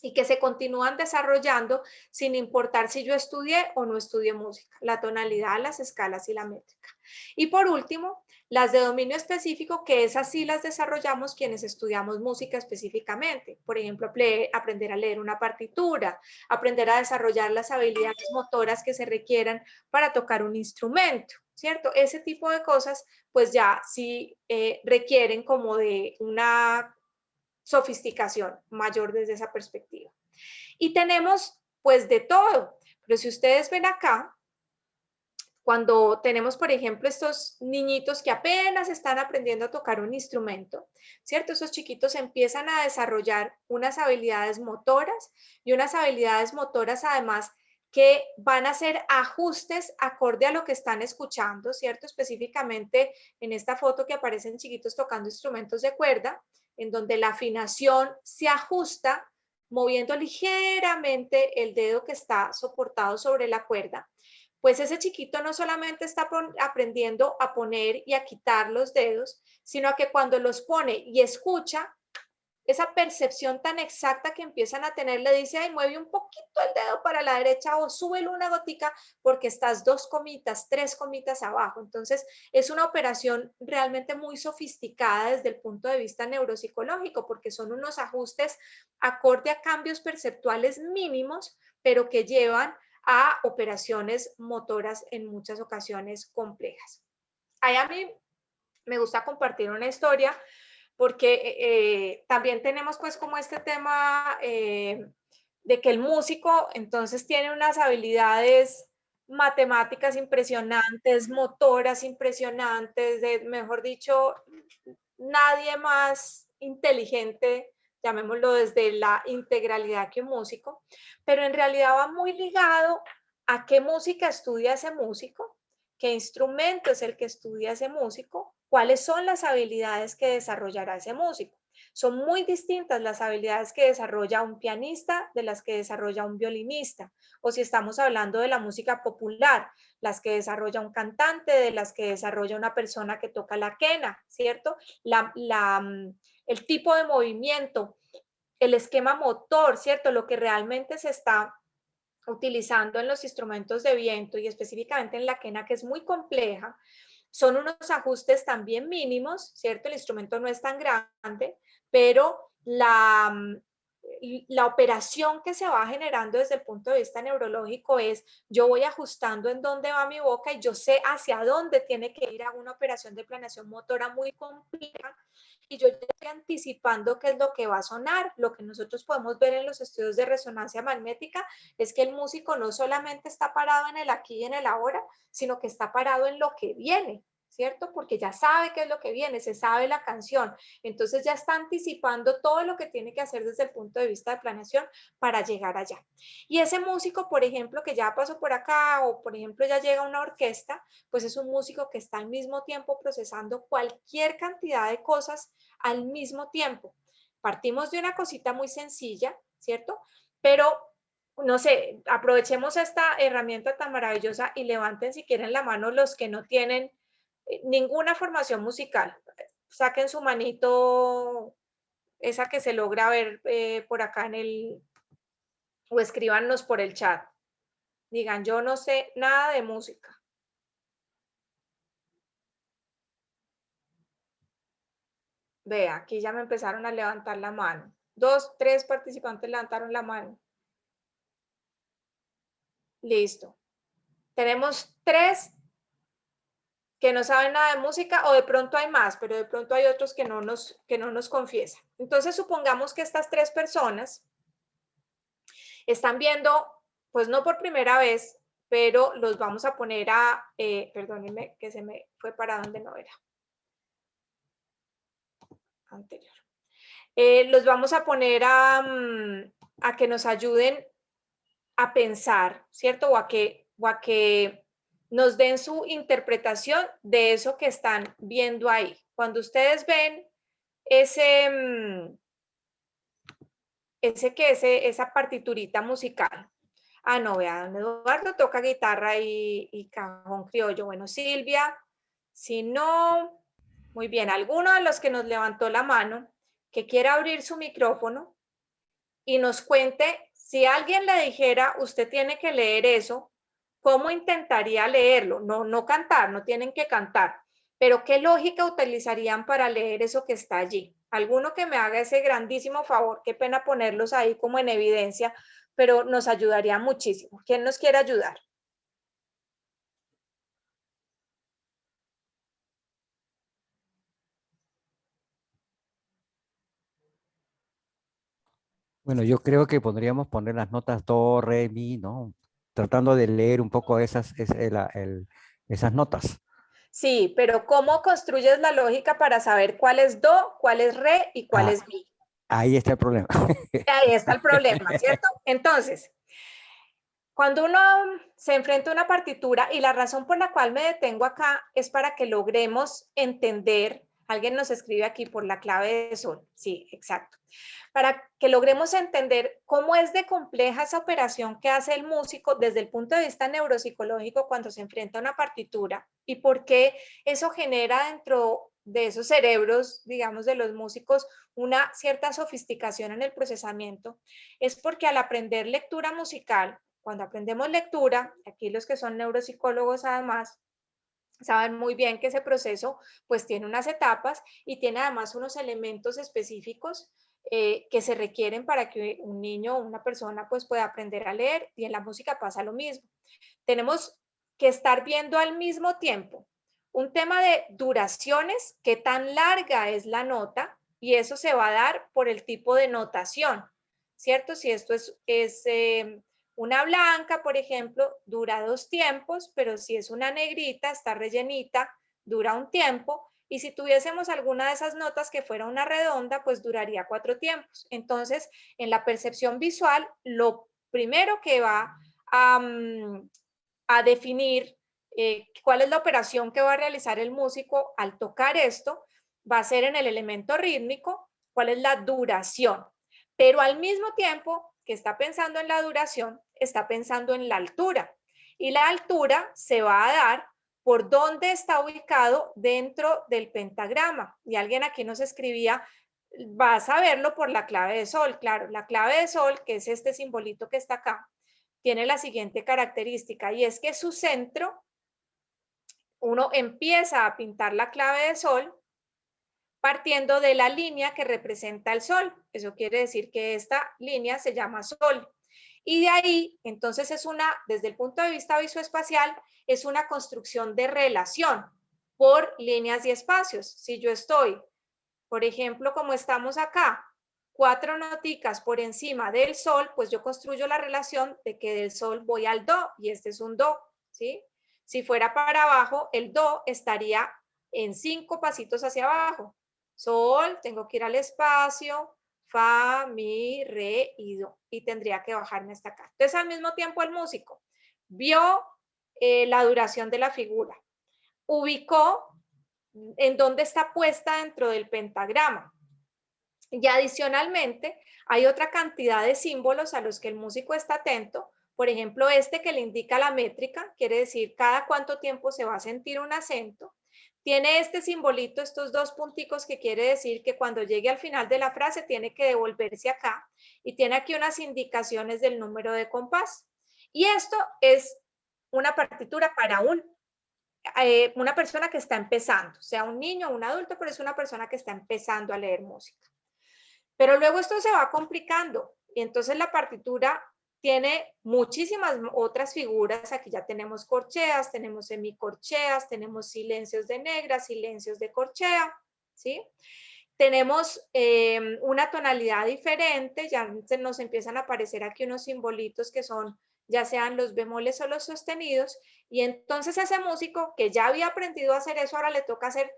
y que se continúan desarrollando sin importar si yo estudié o no estudié música, la tonalidad, las escalas y la métrica. Y por último, las de dominio específico, que esas sí las desarrollamos quienes estudiamos música específicamente. Por ejemplo, aprender a leer una partitura, aprender a desarrollar las habilidades motoras que se requieran para tocar un instrumento, ¿cierto? Ese tipo de cosas, pues ya sí requieren como de una sofisticación mayor desde esa perspectiva. Y tenemos pues de todo, pero si ustedes ven acá, cuando tenemos, por ejemplo, estos niñitos que apenas están aprendiendo a tocar un instrumento, ¿cierto? Esos chiquitos empiezan a desarrollar unas habilidades motoras y unas habilidades motoras además que van a hacer ajustes acorde a lo que están escuchando, ¿cierto? Específicamente en esta foto que aparecen chiquitos tocando instrumentos de cuerda, en donde la afinación se ajusta moviendo ligeramente el dedo que está soportado sobre la cuerda. Pues ese chiquito no solamente está aprendiendo a poner y a quitar los dedos, sino que cuando los pone y escucha, esa percepción tan exacta que empiezan a tener, le dice, ay, mueve un poquito el dedo para la derecha o súbelo una gotica porque estás 2 comitas, 3 comitas abajo. Entonces, es una operación realmente muy sofisticada desde el punto de vista neuropsicológico, porque son unos ajustes acorde a cambios perceptuales mínimos, pero que llevan a operaciones motoras en muchas ocasiones complejas. Ahí a mí me gusta compartir una historia porque también tenemos pues como este tema de que el músico entonces tiene unas habilidades matemáticas impresionantes, motoras impresionantes, mejor dicho, nadie más inteligente, llamémoslo desde la integralidad que un músico, pero en realidad va muy ligado a qué música estudia ese músico, qué instrumento es el que estudia ese músico, cuáles son las habilidades que desarrollará ese músico. Son muy distintas las habilidades que desarrolla un pianista de las que desarrolla un violinista, o si estamos hablando de la música popular, las que desarrolla un cantante, de las que desarrolla una persona que toca la quena, ¿cierto? El tipo de movimiento, el esquema motor, ¿cierto? Lo que realmente se está utilizando en los instrumentos de viento y específicamente en la quena, que es muy compleja, son unos ajustes también mínimos, ¿cierto? El instrumento no es tan grande, pero la operación que se va generando desde el punto de vista neurológico es, yo voy ajustando en dónde va mi boca y yo sé hacia dónde tiene que ir a una operación de planeación motora muy compleja y yo ya estoy anticipando qué es lo que va a sonar. Lo que nosotros podemos ver en los estudios de resonancia magnética es que el músico no solamente está parado en el aquí y en el ahora, sino que está parado en lo que viene, ¿cierto? Porque ya sabe qué es lo que viene, se sabe la canción, entonces ya está anticipando todo lo que tiene que hacer desde el punto de vista de planeación para llegar allá. Y ese músico, por ejemplo, que ya pasó por acá o por ejemplo ya llega a una orquesta, pues es un músico que está al mismo tiempo procesando cualquier cantidad de cosas al mismo tiempo. Partimos de una cosita muy sencilla, ¿cierto? Pero no sé, aprovechemos esta herramienta tan maravillosa y levanten si quieren la mano los que no tienen ninguna formación musical. Saquen su manito, esa que se logra ver por acá en el, o escríbanos por el chat. Digan, yo no sé nada de música. Vea, aquí ya me empezaron a levantar la mano. 2, 3 participantes levantaron la mano. Listo. Tenemos 3 que no saben nada de música o de pronto hay más, pero de pronto hay otros que no nos confiesan. Entonces, supongamos que estas 3 personas están viendo, pues no por primera vez, pero los vamos a poner a, perdónenme que se me fue para donde no era. Anterior. Los vamos a poner a que nos ayuden a pensar, ¿cierto? O a que nos den su interpretación de eso que están viendo ahí. Cuando ustedes ven ese, esa partiturita musical. Ah, no, vea, don Eduardo toca guitarra y cajón criollo. Bueno, Silvia, si no, muy bien, alguno de los que nos levantó la mano que quiera abrir su micrófono y nos cuente, si alguien le dijera, usted tiene que leer eso, ¿cómo intentaría leerlo? No, no cantar, no tienen que cantar, pero ¿qué lógica utilizarían para leer eso que está allí? Alguno que me haga ese grandísimo favor, qué pena ponerlos ahí como en evidencia, pero nos ayudaría muchísimo. ¿Quién nos quiere ayudar? Bueno, yo creo que podríamos poner las notas do, re, mi, ¿no? Tratando de leer un poco esas notas. Sí, pero ¿cómo construyes la lógica para saber cuál es do, cuál es re y cuál Ah, es mi? ahí está el problema. Ahí está el problema, ¿cierto? Entonces, cuando uno se enfrenta a una partitura, y la razón por la cual me detengo acá es para que logremos entender, alguien nos escribe aquí por la clave de sol, sí, exacto, para que logremos entender cómo es de compleja esa operación que hace el músico desde el punto de vista neuropsicológico cuando se enfrenta a una partitura y por qué eso genera dentro de esos cerebros, digamos, de los músicos, una cierta sofisticación en el procesamiento, es porque al aprender lectura musical, cuando aprendemos lectura, aquí los que son neuropsicólogos además, saben muy bien que ese proceso pues tiene unas etapas y tiene además unos elementos específicos que se requieren para que un niño o una persona pues pueda aprender a leer, y en la música pasa lo mismo. Tenemos que estar viendo al mismo tiempo un tema de duraciones, qué tan larga es la nota, y eso se va a dar por el tipo de notación, ¿cierto? Si esto es una blanca, por ejemplo, dura 2 tiempos, pero si es una negrita, está rellenita, dura 1 tiempo, y si tuviésemos alguna de esas notas que fuera una redonda, pues duraría 4 tiempos. Entonces, en la percepción visual, lo primero que va a definir cuál es la operación que va a realizar el músico al tocar esto, va a ser en el elemento rítmico, cuál es la duración. Pero al mismo tiempo que está pensando en la duración, está pensando en la altura. Y la altura se va a dar por dónde está ubicado dentro del pentagrama. Y alguien aquí nos escribía, vas a verlo por la clave de sol. Claro, la clave de sol, que es este simbolito que está acá, tiene la siguiente característica, y es que su centro, uno empieza a pintar la clave de sol partiendo de la línea que representa el sol. Eso quiere decir que esta línea se llama sol. Y de ahí, entonces desde el punto de vista visoespacial, es una construcción de relación por líneas y espacios. Si yo estoy, por ejemplo, como estamos acá, 4 noticas por encima del sol, pues yo construyo la relación de que del sol voy al do, y este es un do, ¿sí? Si fuera para abajo, el do estaría en 5 pasitos hacia abajo. Sol, tengo que ir al espacio, fa, mi, re y do, y tendría que bajarme hasta acá. Entonces, al mismo tiempo, el músico vio la duración de la figura, ubicó en dónde está puesta dentro del pentagrama. Y adicionalmente, hay otra cantidad de símbolos a los que el músico está atento. Por ejemplo, este que le indica la métrica, quiere decir cada cuánto tiempo se va a sentir un acento. Tiene este simbolito, estos 2 punticos, que quiere decir que cuando llegue al final de la frase tiene que devolverse acá. Y tiene aquí unas indicaciones del número de compás. Y esto es una partitura para una persona que está empezando, sea un niño o un adulto, pero es una persona que está empezando a leer música. Pero luego esto se va complicando y entonces la partitura tiene muchísimas otras figuras. Aquí ya tenemos corcheas, tenemos semicorcheas, tenemos silencios de negra, silencios de corchea, ¿sí? Tenemos una tonalidad diferente, ya se nos empiezan a aparecer aquí unos simbolitos que son ya sean los bemoles o los sostenidos, y entonces ese músico que ya había aprendido a hacer eso, ahora le toca hacer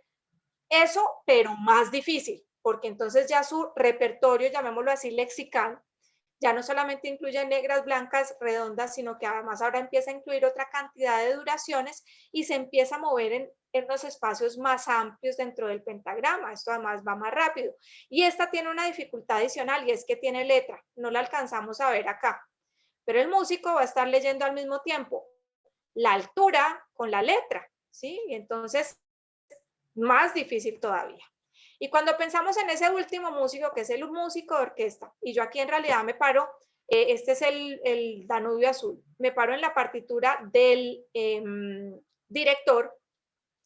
eso, pero más difícil, porque entonces ya su repertorio, llamémoslo así, lexical, ya no solamente incluye negras, blancas, redondas, sino que además ahora empieza a incluir otra cantidad de duraciones y se empieza a mover en los espacios más amplios dentro del pentagrama. Esto además va más rápido. Y esta tiene una dificultad adicional y es que tiene letra. No la alcanzamos a ver acá. Pero el músico va a estar leyendo al mismo tiempo la altura con la letra, ¿sí? Y entonces, más difícil todavía. Y cuando pensamos en ese último músico, que es el músico de orquesta, y yo aquí en realidad me paro, este es el Danubio Azul, me paro en la partitura del director.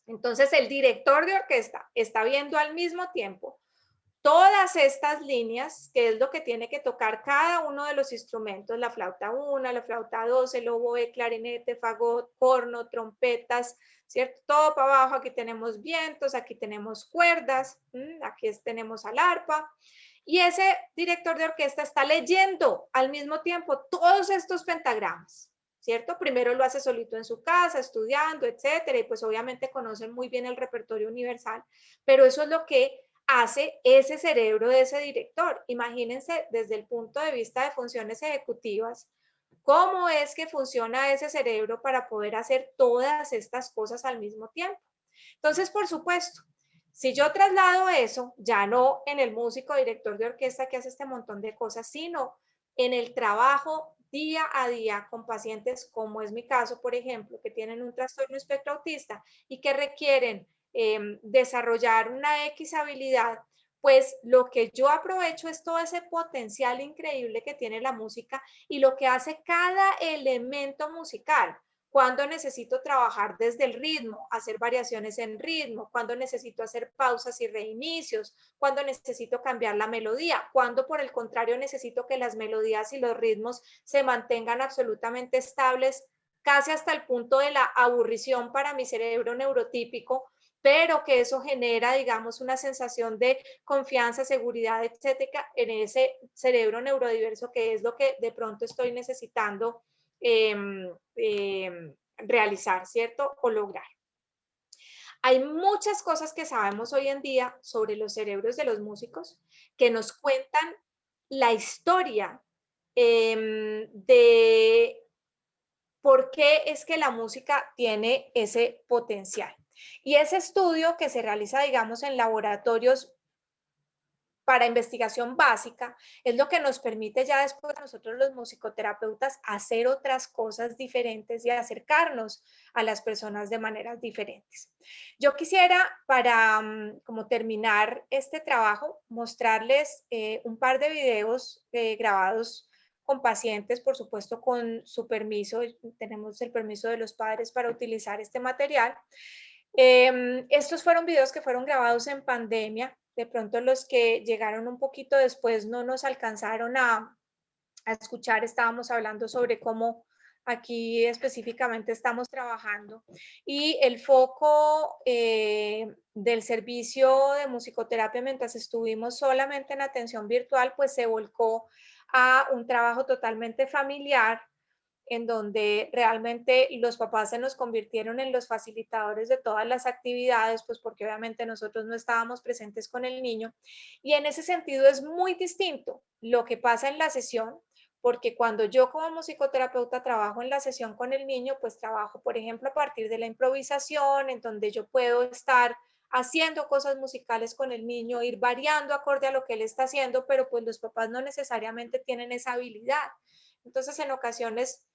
Entonces el director de orquesta está viendo al mismo tiempo todas estas líneas, que es lo que tiene que tocar cada uno de los instrumentos, la flauta 1, la flauta 2, el oboe, clarinete, fagot, corno, trompetas, ¿cierto? Todo para abajo, aquí tenemos vientos, aquí tenemos cuerdas, aquí tenemos al arpa, y ese director de orquesta está leyendo al mismo tiempo todos estos pentagramas, ¿cierto? Primero lo hace solito en su casa, estudiando, etcétera, y pues obviamente conocen muy bien el repertorio universal, pero eso es lo que hace ese cerebro de ese director. Imagínense desde el punto de vista de funciones ejecutivas, cómo es que funciona ese cerebro para poder hacer todas estas cosas al mismo tiempo. Entonces, por supuesto, si yo traslado eso, ya no en el músico, director de orquesta que hace este montón de cosas, sino en el trabajo día a día con pacientes, como es mi caso, por ejemplo, que tienen un trastorno espectro autista y que requieren desarrollar una X habilidad, pues lo que yo aprovecho es todo ese potencial increíble que tiene la música y lo que hace cada elemento musical. Cuando necesito trabajar desde el ritmo, hacer variaciones en ritmo, cuando necesito hacer pausas y reinicios, cuando necesito cambiar la melodía, cuando por el contrario necesito que las melodías y los ritmos se mantengan absolutamente estables, casi hasta el punto de la aburrición para mi cerebro neurotípico, pero que eso genera, digamos, una sensación de confianza, seguridad, etcétera, en ese cerebro neurodiverso, que es lo que de pronto estoy necesitando realizar, ¿cierto? O lograr. Hay muchas cosas que sabemos hoy en día sobre los cerebros de los músicos que nos cuentan la historia de por qué es que la música tiene ese potencial. Y ese estudio que se realiza, digamos, en laboratorios para investigación básica, es lo que nos permite ya después a nosotros los musicoterapeutas hacer otras cosas diferentes y acercarnos a las personas de maneras diferentes. Yo quisiera, para como terminar este trabajo, mostrarles un par de videos grabados con pacientes, por supuesto con su permiso, tenemos el permiso de los padres para utilizar este material. Estos fueron videos que fueron grabados en pandemia. De pronto los que llegaron un poquito después no nos alcanzaron a escuchar. Estábamos hablando sobre cómo aquí específicamente estamos trabajando. Y el foco del servicio de musicoterapia mientras estuvimos solamente en atención virtual, pues se volcó a un trabajo totalmente familiar, en donde realmente los papás se nos convirtieron en los facilitadores de todas las actividades, pues porque obviamente nosotros no estábamos presentes con el niño. Y en ese sentido es muy distinto lo que pasa en la sesión, porque cuando yo como musicoterapeuta trabajo en la sesión con el niño, pues trabajo, por ejemplo, a partir de la improvisación, en donde yo puedo estar haciendo cosas musicales con el niño, ir variando acorde a lo que él está haciendo, pero pues los papás no necesariamente tienen esa habilidad. Entonces, en ocasiones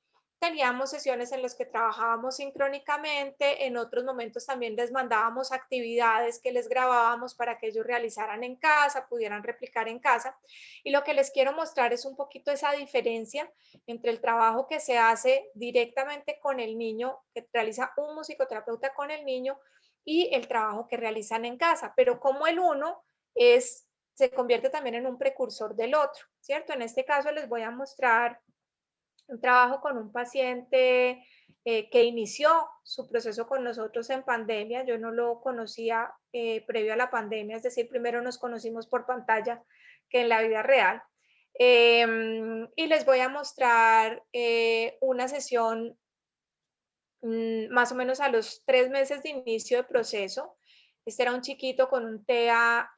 teníamos sesiones en las que trabajábamos sincrónicamente, en otros momentos también les mandábamos actividades que les grabábamos para que ellos realizaran en casa, pudieran replicar en casa. Y lo que les quiero mostrar es un poquito esa diferencia entre el trabajo que se hace directamente con el niño, que realiza un musicoterapeuta con el niño, y el trabajo que realizan en casa, pero como el uno se convierte también en un precursor del otro, ¿cierto? En este caso les voy a mostrar un trabajo con un paciente que inició su proceso con nosotros en pandemia. Yo no lo conocía previo a la pandemia, es decir, primero nos conocimos por pantalla que en la vida real. Y les voy a mostrar una sesión más o menos a los 3 meses de inicio de proceso. Este era un chiquito con un TEA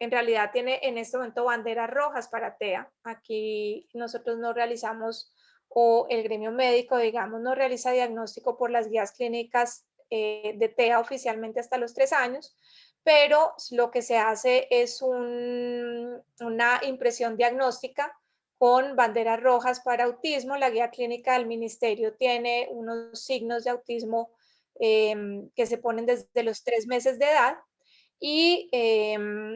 en realidad tiene en este momento banderas rojas para TEA. Aquí nosotros no realizamos, o el gremio médico, digamos, no realiza diagnóstico por las guías clínicas de TEA oficialmente hasta los 3 años, pero lo que se hace es una impresión diagnóstica con banderas rojas para autismo. La guía clínica del ministerio tiene unos signos de autismo que se ponen desde los 3 meses de edad. Y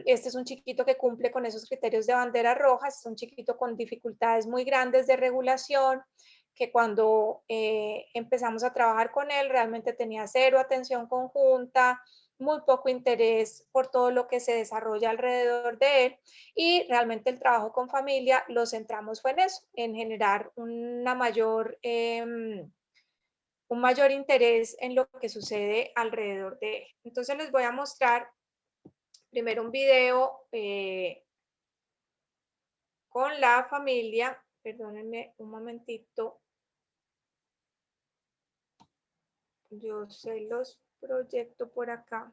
este es un chiquito que cumple con esos criterios de bandera roja, es un chiquito con dificultades muy grandes de regulación, que cuando empezamos a trabajar con él realmente tenía cero atención conjunta, muy poco interés por todo lo que se desarrolla alrededor de él, y realmente el trabajo con familia lo centramos fue en eso, en generar un mayor interés en lo que sucede alrededor de él. Entonces les voy a mostrar primero un video con la familia. Perdónenme un momentito. Yo se los proyecto por acá.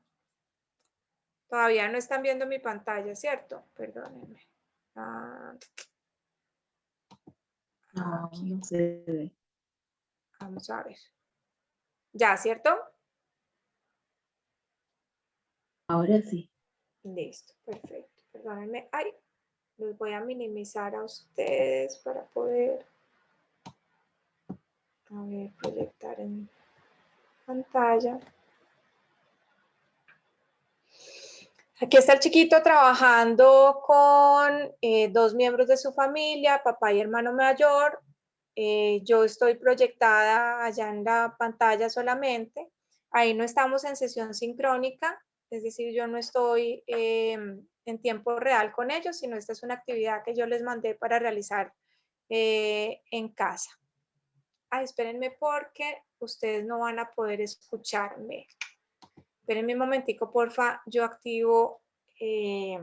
Todavía no están viendo mi pantalla, ¿cierto? Perdónenme. No, no se ve. Vamos a ver. ¿Ya, cierto? Ahora sí. Listo, perfecto. Perdónenme. Ay, los voy a minimizar a ustedes para poder, a ver, proyectar en pantalla. Aquí está el chiquito trabajando con 2 miembros de su familia, papá y hermano mayor. Yo estoy proyectada allá en la pantalla solamente. Ahí no estamos en sesión sincrónica, es decir, yo no estoy en tiempo real con ellos, sino esta es una actividad que yo les mandé para realizar en casa. Ay, espérenme porque ustedes no van a poder escucharme. Espérenme un momentico, porfa, yo activo. Ay,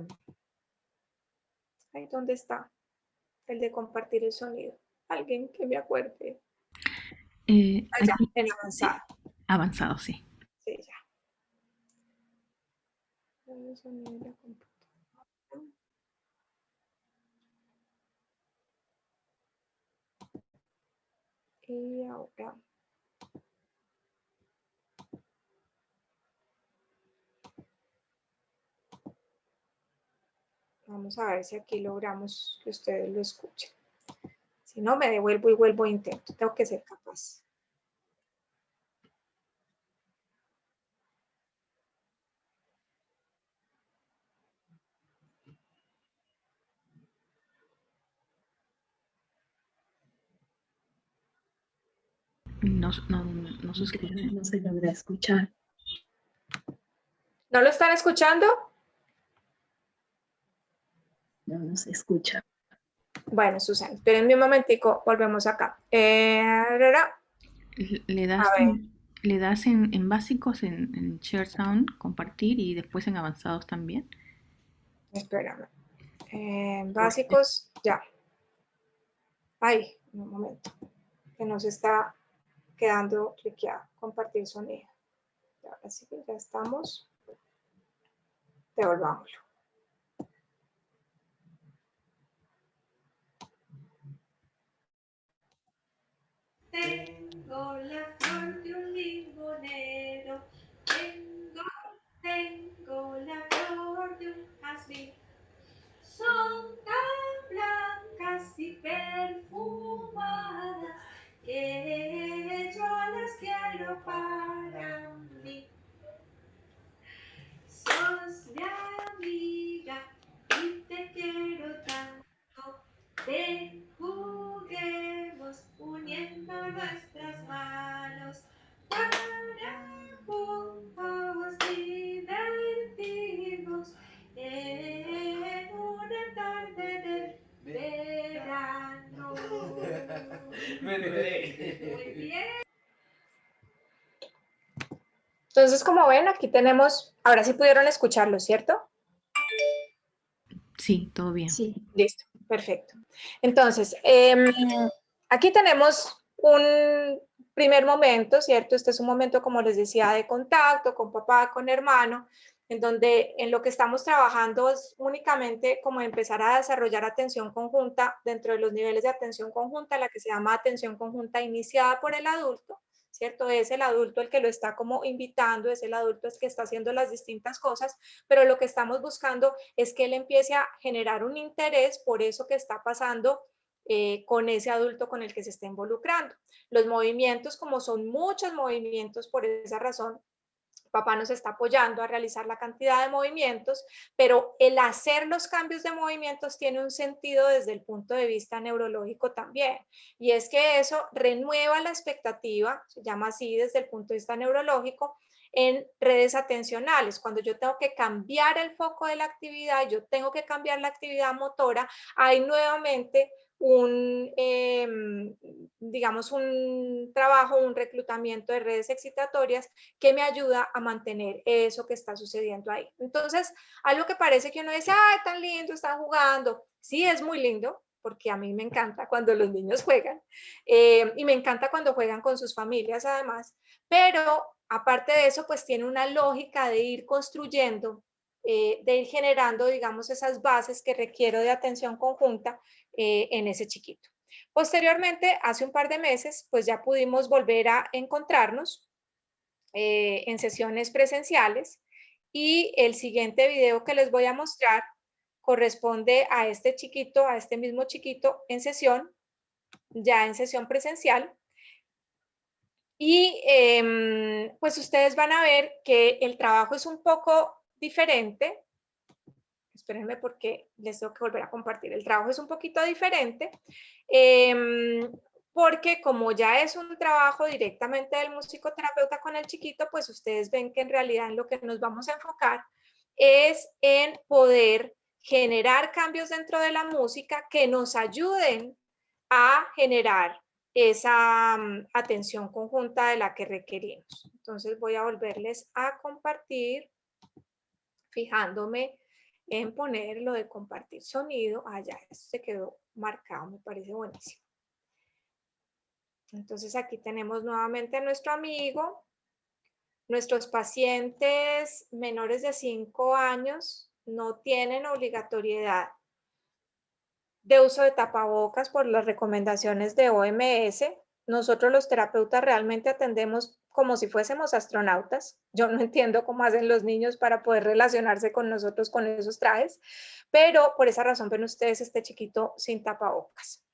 ¿dónde está? El de compartir el sonido. Alguien que me acuerde. Allá, Aquí, en avanzado. sí, avanzado, sí. Sí, ya. El sonido de la computadora. Y ahora. Vamos a ver si aquí logramos que ustedes lo escuchen. Si no, me devuelvo y vuelvo a intento. Tengo que ser capaz. No se escucha. No se logra escuchar. ¿No lo están escuchando? No, no se escucha. Bueno, Susana, espérenme un momentico, volvemos acá. Le das en básicos, en Share Sound, compartir, y después en avanzados también. Espérame. Básicos, ya. Ay, un momento. Que nos está quedando cliqueado. Compartir sonido. Ahora sí que ya estamos. Devolvámoslo. Tengo la flor de un limonero. Tengo la flor de un jazmín. Son tan blancas y perfumadas que yo las quiero para mí. Sos mi amiga y te quiero tanto. Ven, juguemos uniendo nuestras manos para juntos divertirnos en una tarde de verano. Muy bien. Entonces, como ven, aquí tenemos, ahora sí pudieron escucharlo, ¿cierto? Sí, todo bien. Sí. Listo, perfecto. Entonces, aquí tenemos un primer momento, ¿cierto? Este es un momento, como les decía, de contacto con papá, con hermano, en donde en lo que estamos trabajando es únicamente como empezar a desarrollar atención conjunta dentro de los niveles de atención conjunta, la que se llama atención conjunta iniciada por el adulto, ¿cierto? Es el adulto el que lo está como invitando, es el adulto el que está haciendo las distintas cosas, pero lo que estamos buscando es que él empiece a generar un interés por eso que está pasando con ese adulto con el que se está involucrando. Los movimientos, como son muchos movimientos, por esa razón, papá nos está apoyando a realizar la cantidad de movimientos, pero el hacer los cambios de movimientos tiene un sentido desde el punto de vista neurológico también. Y es que eso renueva la expectativa, se llama así desde el punto de vista neurológico, en redes atencionales. Cuando yo tengo que cambiar el foco de la actividad, yo tengo que cambiar la actividad motora, hay nuevamente digamos, un trabajo, un reclutamiento de redes excitatorias que me ayuda a mantener eso que está sucediendo ahí. Entonces, algo que parece que uno dice, ¡ay, tan lindo, están jugando! Sí, es muy lindo, porque a mí me encanta cuando los niños juegan, y me encanta cuando juegan con sus familias además, pero aparte de eso, pues tiene una lógica de ir construyendo, de ir generando, digamos, esas bases que requiero de atención conjunta en ese chiquito. Posteriormente, hace un par de meses, pues ya pudimos volver a encontrarnos en sesiones presenciales y el siguiente video que les voy a mostrar corresponde a este chiquito, a este mismo chiquito en sesión, ya en sesión presencial. Y pues ustedes van a ver que el trabajo es un poco diferente. Espérenme porque les tengo que volver a compartir. El trabajo es un poquito diferente porque como ya es un trabajo directamente del musicoterapeuta con el chiquito, pues ustedes ven que en realidad en lo que nos vamos a enfocar es en poder generar cambios dentro de la música que nos ayuden a generar esa atención conjunta de la que requerimos. Entonces voy a volverles a compartir fijándome en poner lo de compartir sonido. Ya, esto se quedó marcado, me parece buenísimo. Entonces aquí tenemos nuevamente a nuestro amigo. Nuestros pacientes menores de 5 años no tienen obligatoriedad de uso de tapabocas por las recomendaciones de OMS. Nosotros los terapeutas realmente atendemos como si fuésemos astronautas. Yo no entiendo cómo hacen los niños para poder relacionarse con nosotros con esos trajes, pero por esa razón ven ustedes este chiquito sin tapabocas.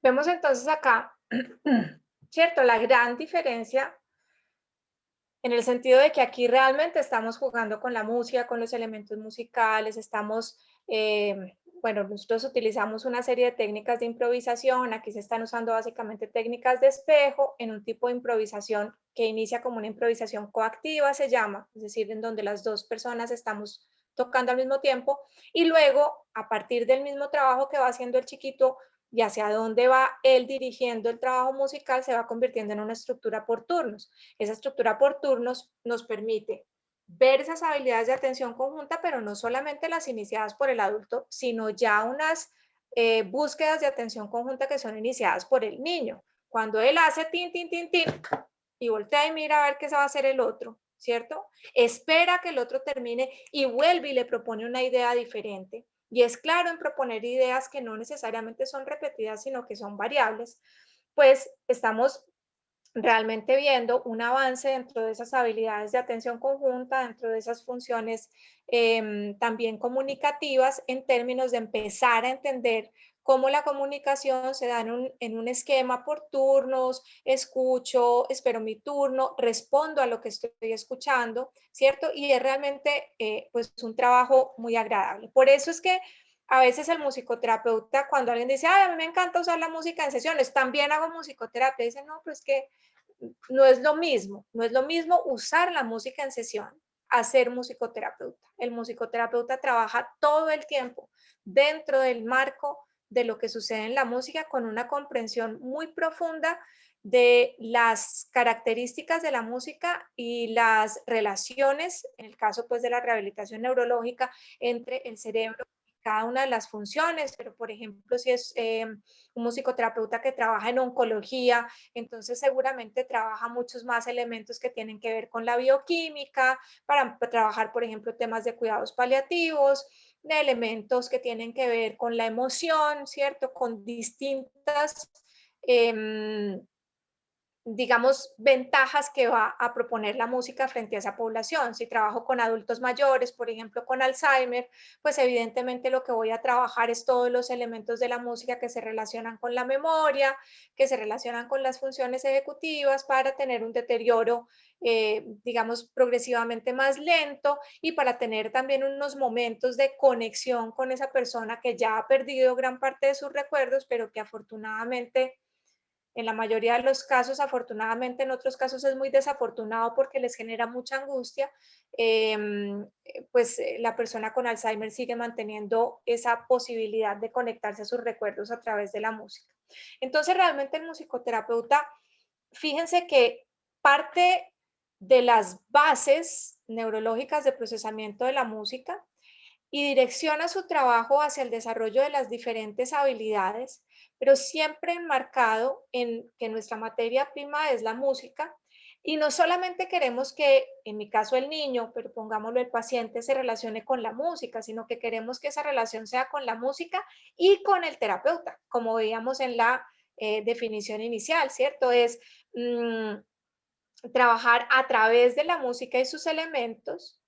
Vemos entonces acá, ¿cierto? La gran diferencia en el sentido de que aquí realmente estamos jugando con la música, con los elementos musicales, estamos, bueno, nosotros utilizamos una serie de técnicas de improvisación, aquí se están usando básicamente técnicas de espejo en un tipo de improvisación que inicia como una improvisación coactiva, se llama, es decir, en donde las dos personas estamos tocando al mismo tiempo, y luego, a partir del mismo trabajo que va haciendo el chiquito, y hacia dónde va él dirigiendo el trabajo musical, se va convirtiendo en una estructura por turnos. Esa estructura por turnos nos permite ver esas habilidades de atención conjunta, pero no solamente las iniciadas por el adulto, sino ya unas búsquedas de atención conjunta que son iniciadas por el niño. Cuando él hace tin, tin, tin, tin, y voltea y mira a ver qué se va a hacer el otro, ¿cierto? Espera que el otro termine y vuelve y le propone una idea diferente. Y es claro en proponer ideas que no necesariamente son repetidas, sino que son variables, pues estamos realmente viendo un avance dentro de esas habilidades de atención conjunta, dentro de esas funciones también comunicativas, en términos de empezar a entender cómo la comunicación se da en un esquema por turnos, escucho, espero mi turno, respondo a lo que estoy escuchando, ¿cierto? Y es realmente pues un trabajo muy agradable. Por eso es que a veces el musicoterapeuta, cuando alguien dice, ay, a mí me encanta usar la música en sesiones, también hago musicoterapia, dice, no, pero es que no es lo mismo, no es lo mismo usar la música en sesión a ser musicoterapeuta. El musicoterapeuta trabaja todo el tiempo dentro del marco de lo que sucede en la música con una comprensión muy profunda de las características de la música y las relaciones, en el caso pues de la rehabilitación neurológica, entre el cerebro y cada una de las funciones, pero por ejemplo si es un musicoterapeuta que trabaja en oncología, entonces seguramente trabaja muchos más elementos que tienen que ver con la bioquímica, para trabajar, por ejemplo, temas de cuidados paliativos, de elementos que tienen que ver con la emoción, ¿cierto? Con distintas digamos, ventajas que va a proponer la música frente a esa población. Si trabajo con adultos mayores, por ejemplo, con Alzheimer, pues evidentemente lo que voy a trabajar es todos los elementos de la música que se relacionan con la memoria, que se relacionan con las funciones ejecutivas para tener un deterioro, digamos, progresivamente más lento y para tener también unos momentos de conexión con esa persona que ya ha perdido gran parte de sus recuerdos, pero que afortunadamente en la mayoría de los casos, afortunadamente, en otros casos es muy desafortunado porque les genera mucha angustia, pues la persona con Alzheimer sigue manteniendo esa posibilidad de conectarse a sus recuerdos a través de la música. Entonces, realmente el musicoterapeuta, fíjense que parte de las bases neurológicas de procesamiento de la música y direcciona su trabajo hacia el desarrollo de las diferentes habilidades, pero siempre enmarcado en que nuestra materia prima es la música. Y no solamente queremos que, en mi caso, el niño, pero pongámoslo el paciente, se relacione con la música, sino que queremos que esa relación sea con la música y con el terapeuta, como veíamos en la definición inicial, ¿cierto? Es trabajar a través de la música y sus elementos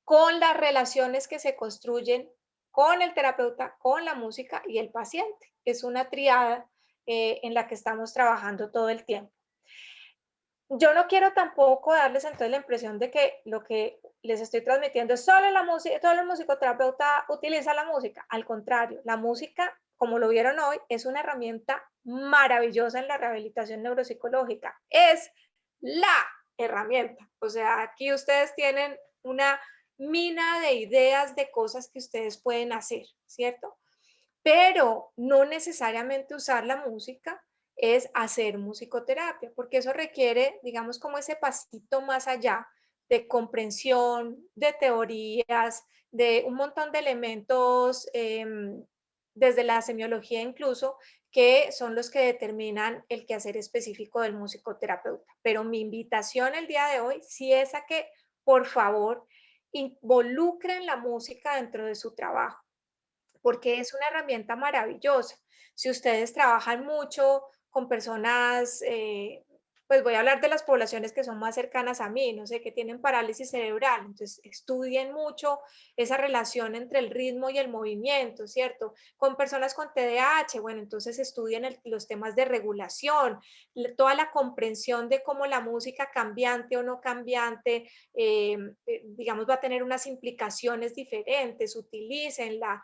con las relaciones que se construyen con el terapeuta, con la música y el paciente. Es una triada en la que estamos trabajando todo el tiempo. Yo no quiero tampoco darles entonces la impresión de que lo que les estoy transmitiendo es solo la música, todo el musicoterapeuta utiliza la música. Al contrario, la música, como lo vieron hoy, es una herramienta maravillosa en la rehabilitación neuropsicológica. Es la herramienta. O sea, aquí ustedes tienen una mina de ideas de cosas que ustedes pueden hacer, ¿cierto? Pero no necesariamente usar la música es hacer musicoterapia, porque eso requiere, digamos, como ese pasito más allá de comprensión, de teorías, de un montón de elementos, desde la semiología incluso, que son los que determinan el quehacer específico del musicoterapeuta. Pero mi invitación el día de hoy sí es a que, por favor, involucren la música dentro de su trabajo porque es una herramienta maravillosa. Si ustedes trabajan mucho con personas, pues voy a hablar de las poblaciones que son más cercanas a mí, no sé, que tienen parálisis cerebral, entonces estudien mucho esa relación entre el ritmo y el movimiento, ¿cierto? Con personas con TDAH, bueno, entonces estudien los temas de regulación, toda la comprensión de cómo la música cambiante o no cambiante, digamos, va a tener unas implicaciones diferentes, utilícenla,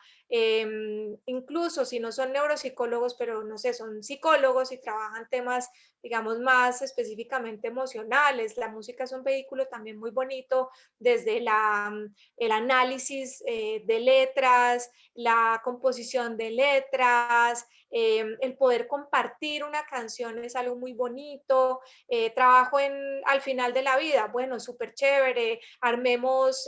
incluso si no son neuropsicólogos, pero no sé, son psicólogos y trabajan temas, digamos, más específicamente emocionales. La música es un vehículo también muy bonito desde el análisis de letras, la composición de letras, el poder compartir una canción es algo muy bonito. Trabajo al final de la vida, bueno, súper chévere, armemos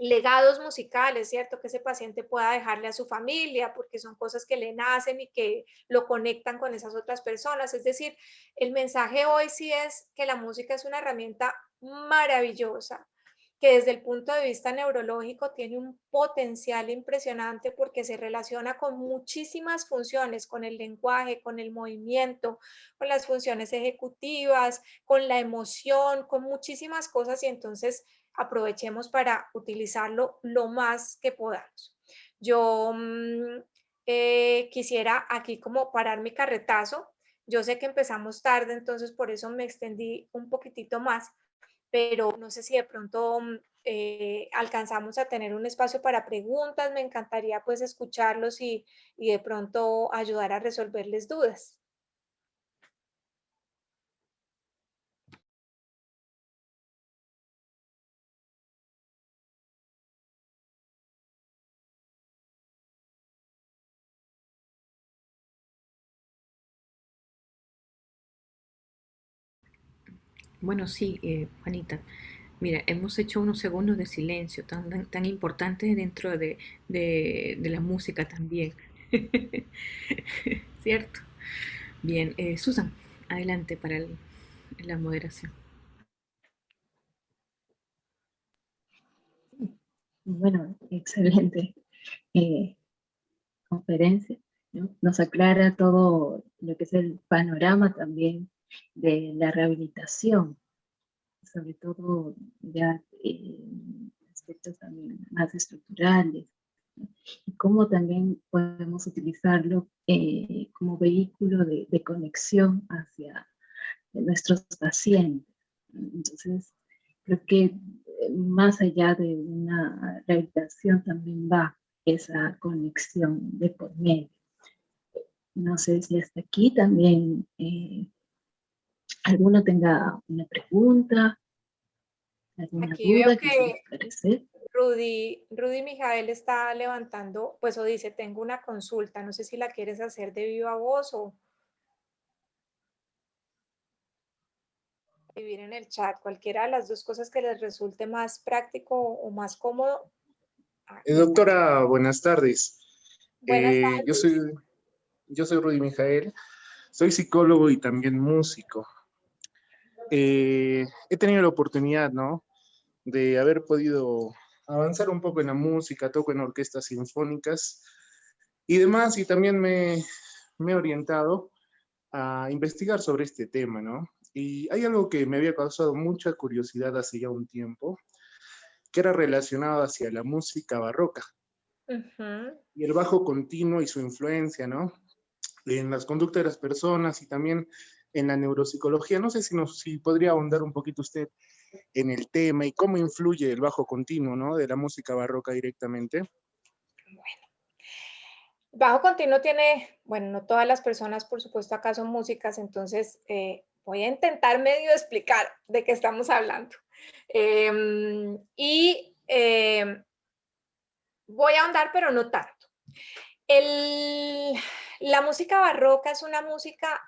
legados musicales, ¿cierto? Que ese paciente pueda dejarle a su familia, porque son cosas que le nacen y que lo conectan con esas otras personas. Es decir, el mensaje hoy sí es que la música es una herramienta maravillosa, que desde el punto de vista neurológico tiene un potencial impresionante porque se relaciona con muchísimas funciones, con el lenguaje, con el movimiento, con las funciones ejecutivas, con la emoción, con muchísimas cosas, y entonces aprovechemos para utilizarlo lo más que podamos. Yo quisiera aquí como parar mi carretazo. Yo sé que empezamos tarde, entonces por eso me extendí un poquitito más, pero no sé si de pronto alcanzamos a tener un espacio para preguntas. Me encantaría pues escucharlos y de pronto ayudar a resolverles dudas. Bueno, sí, Juanita. Mira, hemos hecho unos segundos de silencio tan importantes dentro de la música también. ¿Cierto? Bien, Susan, adelante para la moderación. Bueno, excelente conferencia, ¿no? Nos aclara todo lo que es el panorama también de la rehabilitación, sobre todo ya aspectos también más estructurales, ¿no? Y cómo también podemos utilizarlo como vehículo de conexión hacia nuestros pacientes. Entonces, creo que más allá de una rehabilitación también va esa conexión de por medio. No sé si hasta aquí también alguno tenga una pregunta, alguna Aquí veo duda que quiera que esclarecer. Rudy Mijael está levantando, pues, o dice, tengo una consulta, no sé si la quieres hacer de viva voz o escribir en el chat, cualquiera de las dos cosas que les resulte más práctico o más cómodo. Aquí está. Doctora, buenas tardes. Buenas Eh, yo tardes. soy, yo soy Rudy Mijael, soy psicólogo y también músico. He tenido la oportunidad, ¿no?, de haber podido avanzar un poco en la música, toco en orquestas sinfónicas y demás, y también me he orientado a investigar sobre este tema, ¿no? Y hay algo que me había causado mucha curiosidad hace ya un tiempo, que era relacionado hacia la música barroca Ujú. y el bajo continuo y su influencia, ¿no?, en las conductas de las personas y también en la neuropsicología. No sé si podría ahondar un poquito usted en el tema y cómo influye el bajo continuo, ¿no?, de la música barroca directamente. Bajo continuo tiene, bueno, no todas las personas, por supuesto, acá son músicas, entonces voy a intentar medio explicar de qué estamos hablando. Voy a ahondar, pero no tanto. El- la música barroca es una música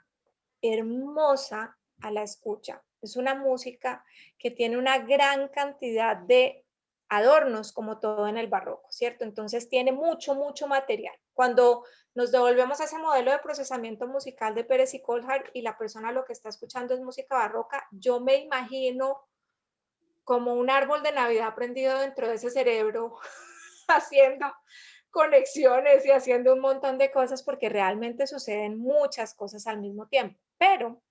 hermosa a la escucha. Es una música que tiene una gran cantidad de adornos, como todo en el barroco, ¿cierto? Entonces tiene mucho, mucho material. Cuando nos devolvemos a ese modelo de procesamiento musical de Pérez y Coulthard y la persona lo que está escuchando es música barroca, yo me imagino como un árbol de Navidad prendido dentro de ese cerebro, haciendo conexiones y haciendo un montón de cosas, porque realmente suceden muchas cosas al mismo tiempo. Pero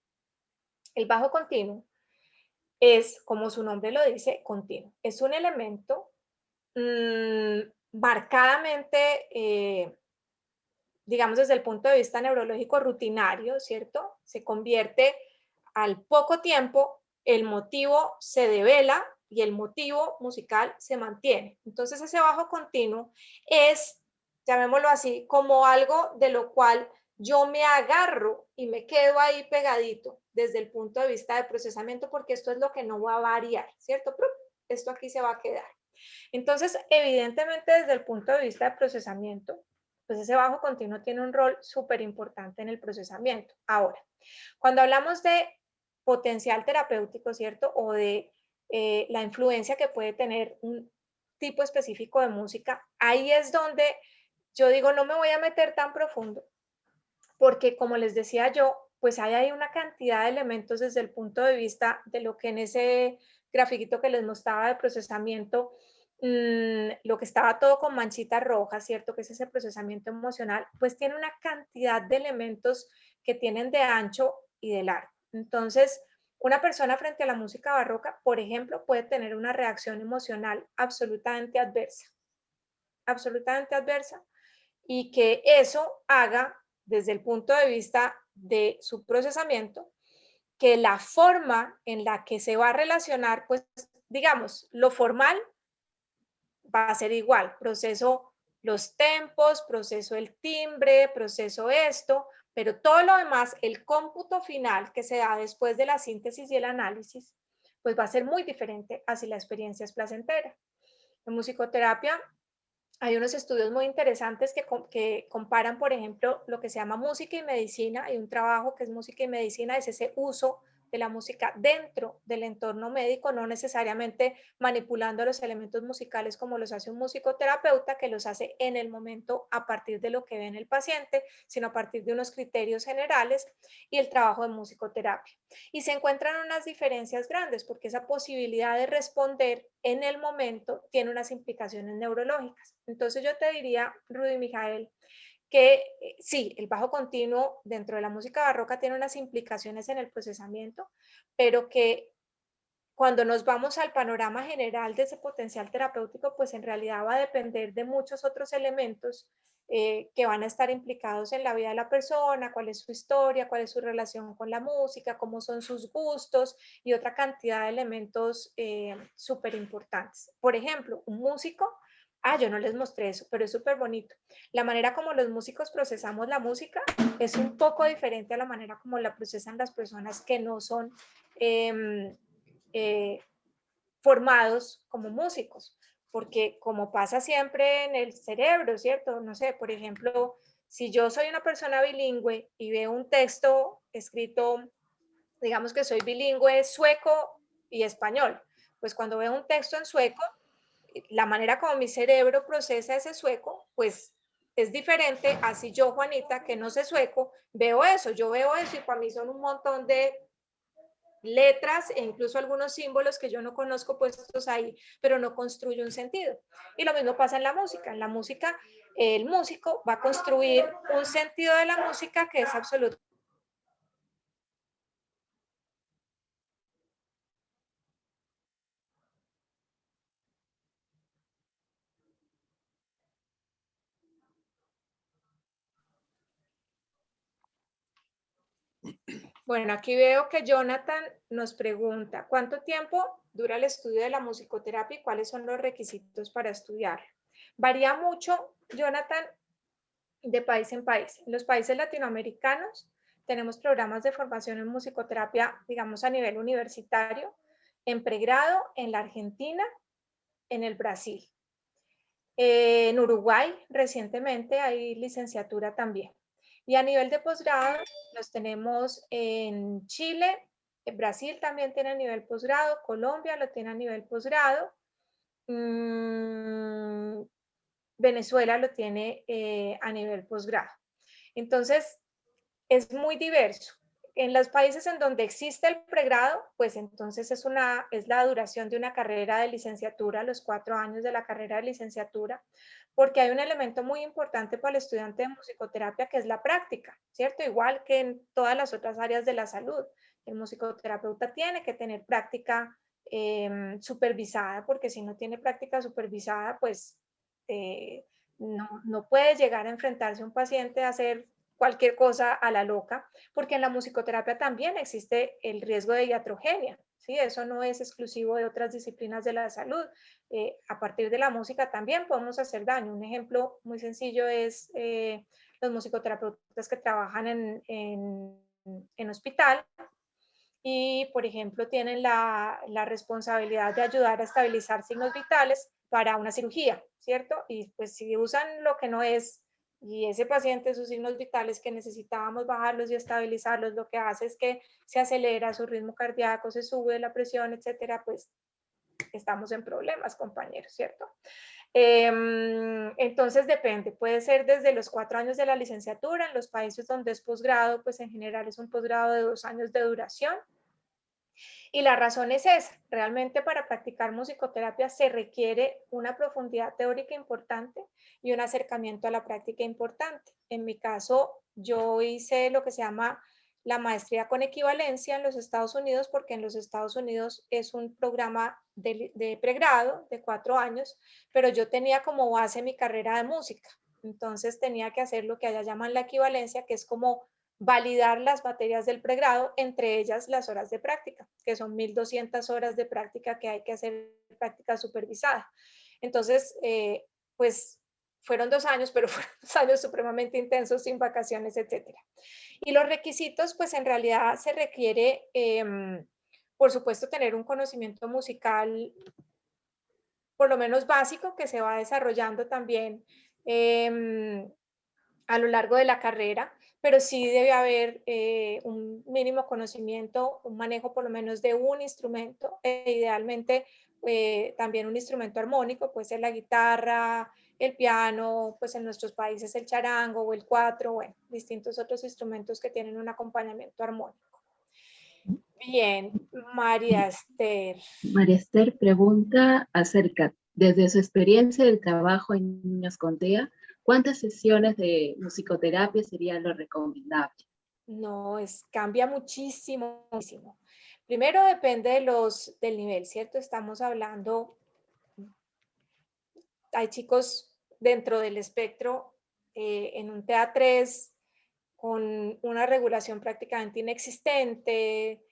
el bajo continuo es, como su nombre lo dice, continuo. Es un elemento marcadamente, digamos, desde el punto de vista neurológico rutinario, ¿cierto? Se convierte al poco tiempo, el motivo se devela y el motivo musical se mantiene. Entonces ese bajo continuo es, llamémoslo así, como algo de lo cual yo me agarro y me quedo ahí pegadito desde el punto de vista de procesamiento, porque esto es lo que no va a variar, ¿cierto? Esto aquí se va a quedar. Entonces, evidentemente, desde el punto de vista de procesamiento, pues ese bajo continuo tiene un rol súper importante en el procesamiento. Ahora, cuando hablamos de potencial terapéutico, ¿cierto? O de la influencia que puede tener tipo específico de música, ahí es donde yo digo, no me voy a meter tan profundo, porque como les decía yo, pues hay una cantidad de elementos desde el punto de vista de lo que en ese grafiquito que les mostraba de procesamiento, lo que estaba todo con manchitas rojas, ¿cierto? Que es ese procesamiento emocional, pues tiene una cantidad de elementos que tienen de ancho y de largo. Entonces, una persona frente a la música barroca, por ejemplo, puede tener una reacción emocional absolutamente adversa, y que eso haga, desde el punto de vista de su procesamiento, que la forma en la que se va a relacionar, pues digamos, lo formal va a ser igual, proceso los tempos, proceso el timbre, proceso esto, pero todo lo demás, el cómputo final que se da después de la síntesis y el análisis, pues va a ser muy diferente a si la experiencia es placentera. En musicoterapia hay unos estudios muy interesantes que comparan, por ejemplo, lo que se llama música y medicina. Hay un trabajo que es música y medicina, es ese uso de la música dentro del entorno médico, no necesariamente manipulando los elementos musicales como los hace un musicoterapeuta, que los hace en el momento a partir de lo que ve en el paciente, sino a partir de unos criterios generales, y el trabajo de musicoterapia. Y se encuentran unas diferencias grandes porque esa posibilidad de responder en el momento tiene unas implicaciones neurológicas. Entonces yo te diría, Rudy Mijael, que sí, el bajo continuo dentro de la música barroca tiene unas implicaciones en el procesamiento, pero que cuando nos vamos al panorama general de ese potencial terapéutico, pues en realidad va a depender de muchos otros elementos que van a estar implicados en la vida de la persona, cuál es su historia, cuál es su relación con la música, cómo son sus gustos y otra cantidad de elementos súper importantes. Por ejemplo, un músico, yo no les mostré eso, pero es súper bonito. La manera como los músicos procesamos la música es un poco diferente a la manera como la procesan las personas que no son formados como músicos, porque como pasa siempre en el cerebro, ¿cierto? No sé, por ejemplo, si yo soy una persona bilingüe y veo un texto escrito, digamos que soy bilingüe sueco y español, pues cuando veo un texto en sueco, la manera como mi cerebro procesa ese sueco, pues es diferente a si yo, Juanita, que no sé sueco, veo eso, yo veo eso y para mí son un montón de letras e incluso algunos símbolos que yo no conozco puestos ahí, pero no construye un sentido. Y lo mismo pasa en la música. En la música, el músico va a construir un sentido de la música que es absoluto. Bueno, aquí veo que Jonathan nos pregunta, ¿cuánto tiempo dura el estudio de la musicoterapia y cuáles son los requisitos para estudiar? Varía mucho, Jonathan, de país en país. En los países latinoamericanos tenemos programas de formación en musicoterapia, digamos, a nivel universitario, en pregrado, en la Argentina, en el Brasil. En Uruguay, recientemente, hay licenciatura también. Y a nivel de posgrado, los tenemos en Chile, en Brasil también tiene a nivel posgrado, Colombia lo tiene a nivel posgrado, Venezuela lo tiene a nivel posgrado. Entonces, es muy diverso. En los países en donde existe el pregrado, pues entonces es la duración de una carrera de licenciatura, los 4 años de la carrera de licenciatura, porque hay un elemento muy importante para el estudiante de musicoterapia que es la práctica, ¿cierto? Igual que en todas las otras áreas de la salud. El musicoterapeuta tiene que tener práctica supervisada, porque si no tiene práctica supervisada, pues no puede llegar a enfrentarse a un paciente a hacer cualquier cosa a la loca, porque en la musicoterapia también existe el riesgo de iatrogenia, ¿sí? Eso no es exclusivo de otras disciplinas de la salud. A partir de la música también podemos hacer daño. Un ejemplo muy sencillo es los musicoterapeutas que trabajan en hospital y, por ejemplo, tienen la responsabilidad de ayudar a estabilizar signos vitales para una cirugía, ¿cierto? Y pues si usan lo que no es, y ese paciente, sus signos vitales que necesitábamos bajarlos y estabilizarlos, lo que hace es que se acelera su ritmo cardíaco, se sube la presión, etcétera, pues estamos en problemas, compañeros, ¿cierto? Entonces depende, puede ser desde los 4 años de la licenciatura. En los países donde es posgrado, pues en general es un posgrado de 2 años de duración. Y la razón es esa, realmente para practicar musicoterapia se requiere una profundidad teórica importante y un acercamiento a la práctica importante. En mi caso, yo hice lo que se llama la maestría con equivalencia en los Estados Unidos, porque en los Estados Unidos es un programa de pregrado de 4 años, pero yo tenía como base mi carrera de música. Entonces tenía que hacer lo que allá llaman la equivalencia, que es como validar las materias del pregrado, entre ellas las horas de práctica, que son 1.200 horas de práctica que hay que hacer práctica supervisada. Entonces, pues fueron 2 años, pero fueron 2 años supremamente intensos, sin vacaciones, etcétera. Y los requisitos, pues en realidad se requiere, por supuesto, tener un conocimiento musical, por lo menos básico, que se va desarrollando también a lo largo de la carrera, pero sí debe haber un mínimo conocimiento, un manejo por lo menos de un instrumento, e idealmente también un instrumento armónico, puede ser la guitarra, el piano, pues en nuestros países el charango o el cuatro, bueno, distintos otros instrumentos que tienen un acompañamiento armónico. Bien, María Esther. María Esther pregunta acerca, desde su experiencia del trabajo en niños con TEA, ¿cuántas sesiones de musicoterapia sería lo recomendable? No, cambia muchísimo, muchísimo. Primero depende del nivel, ¿cierto? Estamos hablando, hay chicos dentro del espectro en un TA3 con una regulación prácticamente inexistente,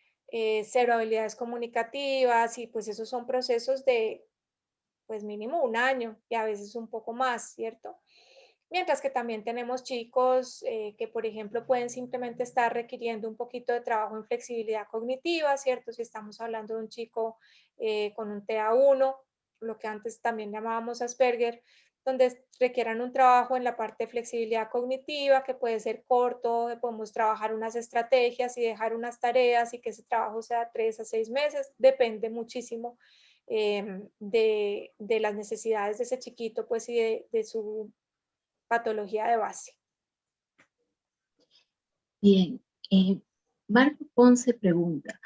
cero habilidades comunicativas, y pues esos son procesos de pues mínimo 1 año y a veces un poco más, ¿cierto? Mientras que también tenemos chicos que, por ejemplo, pueden simplemente estar requiriendo un poquito de trabajo en flexibilidad cognitiva, ¿cierto? Si estamos hablando de un chico con un TA1, lo que antes también llamábamos Asperger, donde requieran un trabajo en la parte de flexibilidad cognitiva, que puede ser corto, podemos trabajar unas estrategias y dejar unas tareas y que ese trabajo sea 3 a 6 meses, depende muchísimo de las necesidades de ese chiquito, pues, y de su patología de base. Bien, Marco Ponce pregunta,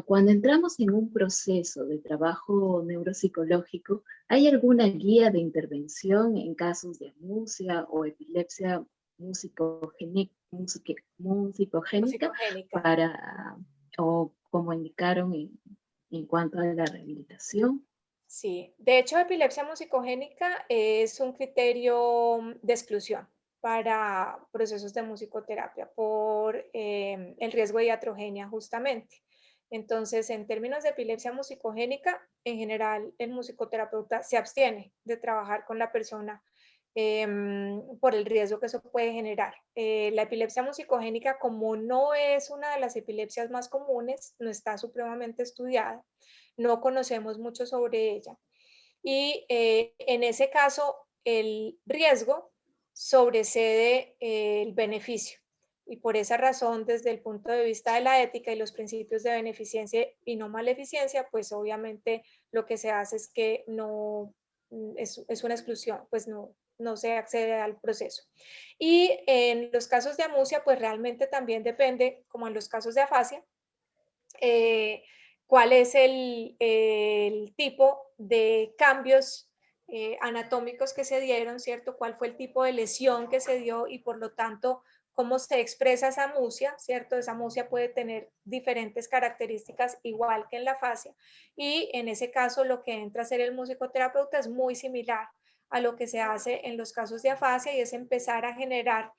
cuando entramos en un proceso de trabajo neuropsicológico, ¿hay alguna guía de intervención en casos de amusia o epilepsia musicogénica para, o como indicaron en cuanto a la rehabilitación? Sí, de hecho, epilepsia musicogénica es un criterio de exclusión para procesos de musicoterapia por el riesgo de iatrogenia justamente. Entonces, en términos de epilepsia musicogénica, en general el musicoterapeuta se abstiene de trabajar con la persona por el riesgo que eso puede generar. La epilepsia musicogénica, como no es una de las epilepsias más comunes, no está supremamente estudiada, no conocemos mucho sobre ella. Y en ese caso, el riesgo sobrecede el beneficio. Y por esa razón, desde el punto de vista de la ética y los principios de beneficencia y no maleficencia, pues obviamente lo que se hace es que no es una exclusión, pues no se accede al proceso. Y en los casos de amusia, pues realmente también depende, como en los casos de afasia, cuál es el tipo de cambios anatómicos que se dieron, ¿cierto? ¿Cuál fue el tipo de lesión que se dio y por lo tanto cómo se expresa esa amusia, ¿cierto? Esa amusia puede tener diferentes características igual que en la afasia, y en ese caso lo que entra a hacer el musicoterapeuta es muy similar a lo que se hace en los casos de afasia, y es empezar a generar,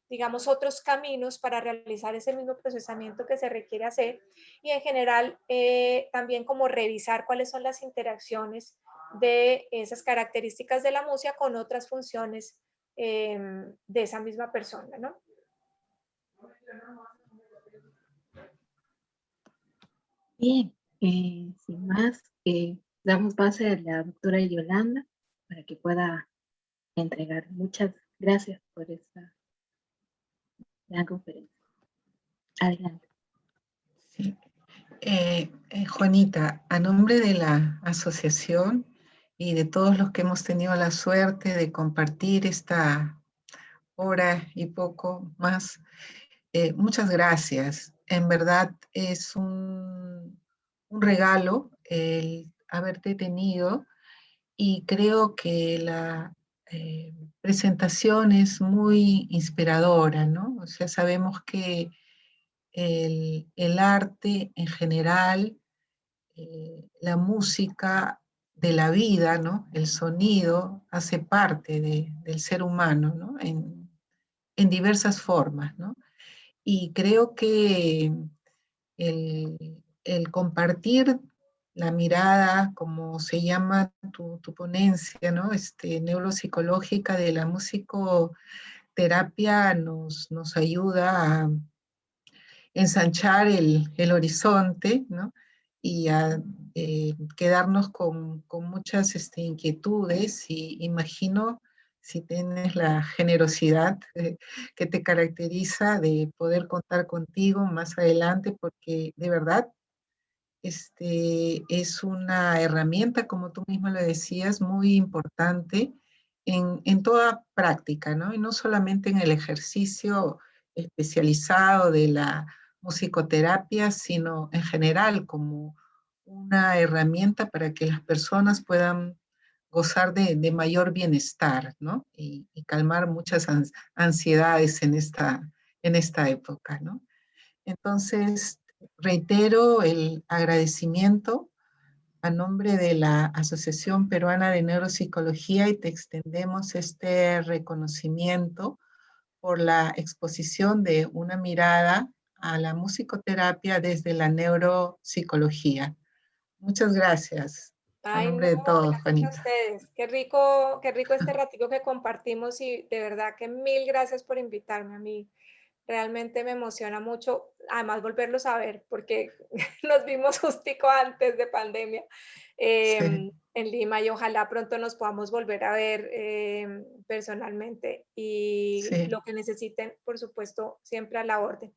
digamos, otros caminos para realizar ese mismo procesamiento que se requiere hacer, y en general también como revisar cuáles son las interacciones de esas características de la amusia con otras funciones de esa misma persona, ¿no? Bien, sin más, damos pase a la doctora Yolanda para que pueda entregar. Muchas gracias por esta gran conferencia. Adelante. Sí. Juanita, a nombre de la asociación y de todos los que hemos tenido la suerte de compartir esta hora y poco más, muchas gracias. En verdad es un regalo el haberte tenido y creo que la presentación es muy inspiradora, ¿no? O sea, sabemos que el arte en general, la música de la vida, ¿no? El sonido hace parte del ser humano, ¿no? En diversas formas, ¿no? Y creo que el compartir la mirada, como se llama tu ponencia, ¿no? Neuropsicológica de la musicoterapia nos ayuda a ensanchar el horizonte, ¿no? Y a quedarnos con muchas inquietudes y imagino si tienes la generosidad que te caracteriza de poder contar contigo más adelante, porque de verdad es una herramienta, como tú mismo lo decías, muy importante en toda práctica, ¿no? Y no solamente en el ejercicio especializado de la musicoterapia, sino en general como una herramienta para que las personas puedan gozar de mayor bienestar, ¿no? Y calmar muchas ansiedades en esta época, ¿no? Entonces, reitero el agradecimiento a nombre de la Asociación Peruana de Neuropsicología y te extendemos este reconocimiento por la exposición de una mirada a la musicoterapia desde la neuropsicología. Muchas gracias. A Ay, no, nombre de todos, gracias a Juanita. ustedes. Qué rico este ratico que compartimos y de verdad que mil gracias por invitarme a mí. Realmente me emociona mucho, además volverlos a ver, porque nos vimos justico antes de pandemia Sí, en Lima y ojalá pronto nos podamos volver a ver personalmente y sí. lo que necesiten, por supuesto, siempre a la orden.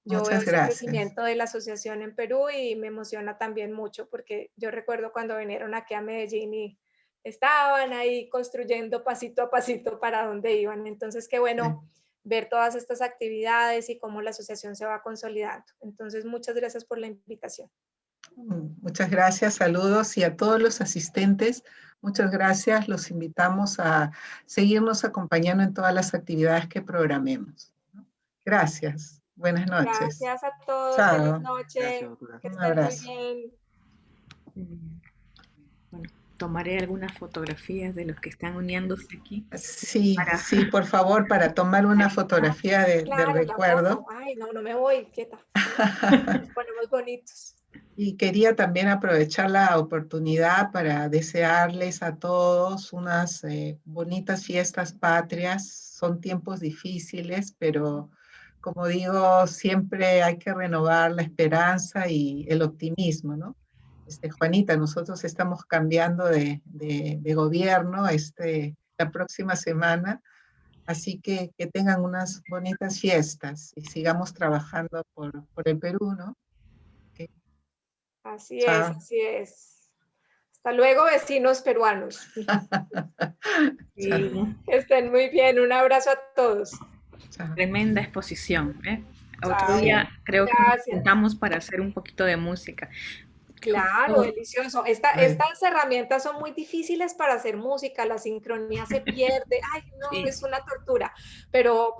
Yo veo Muchas ese gracias. crecimiento de la asociación en Perú y me emociona también mucho porque yo recuerdo cuando vinieron aquí a Medellín y estaban ahí construyendo pasito a pasito para dónde iban. Entonces, qué Sí. bueno ver todas estas actividades y cómo la asociación se va consolidando. Entonces, muchas gracias por la invitación. Muchas gracias, saludos y a todos los asistentes, muchas gracias. Los invitamos a seguirnos acompañando en todas las actividades que programemos. Gracias, buenas noches. Gracias a todos, feliz Chao, noche, que un estén muy abrazo. bien. Bueno, tomaré algunas fotografías de los que están uniéndose aquí Sí, para, sí, por favor, para tomar una para fotografía de Claro, la foto. recuerdo. Ay, no, no me voy, quieta. Nos ponemos bonitos. Y quería también aprovechar la oportunidad para desearles a todos unas bonitas fiestas patrias. Son tiempos difíciles, pero como digo, siempre hay que renovar la esperanza y el optimismo, ¿no? Juanita, nosotros estamos cambiando de gobierno la próxima semana, así que tengan unas bonitas fiestas y sigamos trabajando por el Perú, ¿no? Ok, Así es, chao. así es. Hasta luego, vecinos peruanos. sí, Que estén muy bien. Un abrazo a todos. Chao. tremenda exposición. ¿Eh? Otro Chao. Sí. día creo que nos Gracias. juntamos para hacer un poquito de música. Claro, Justo, delicioso. Ay, Estas herramientas son muy difíciles para hacer música, la sincronía se pierde. Ay, no, sí, es una tortura, pero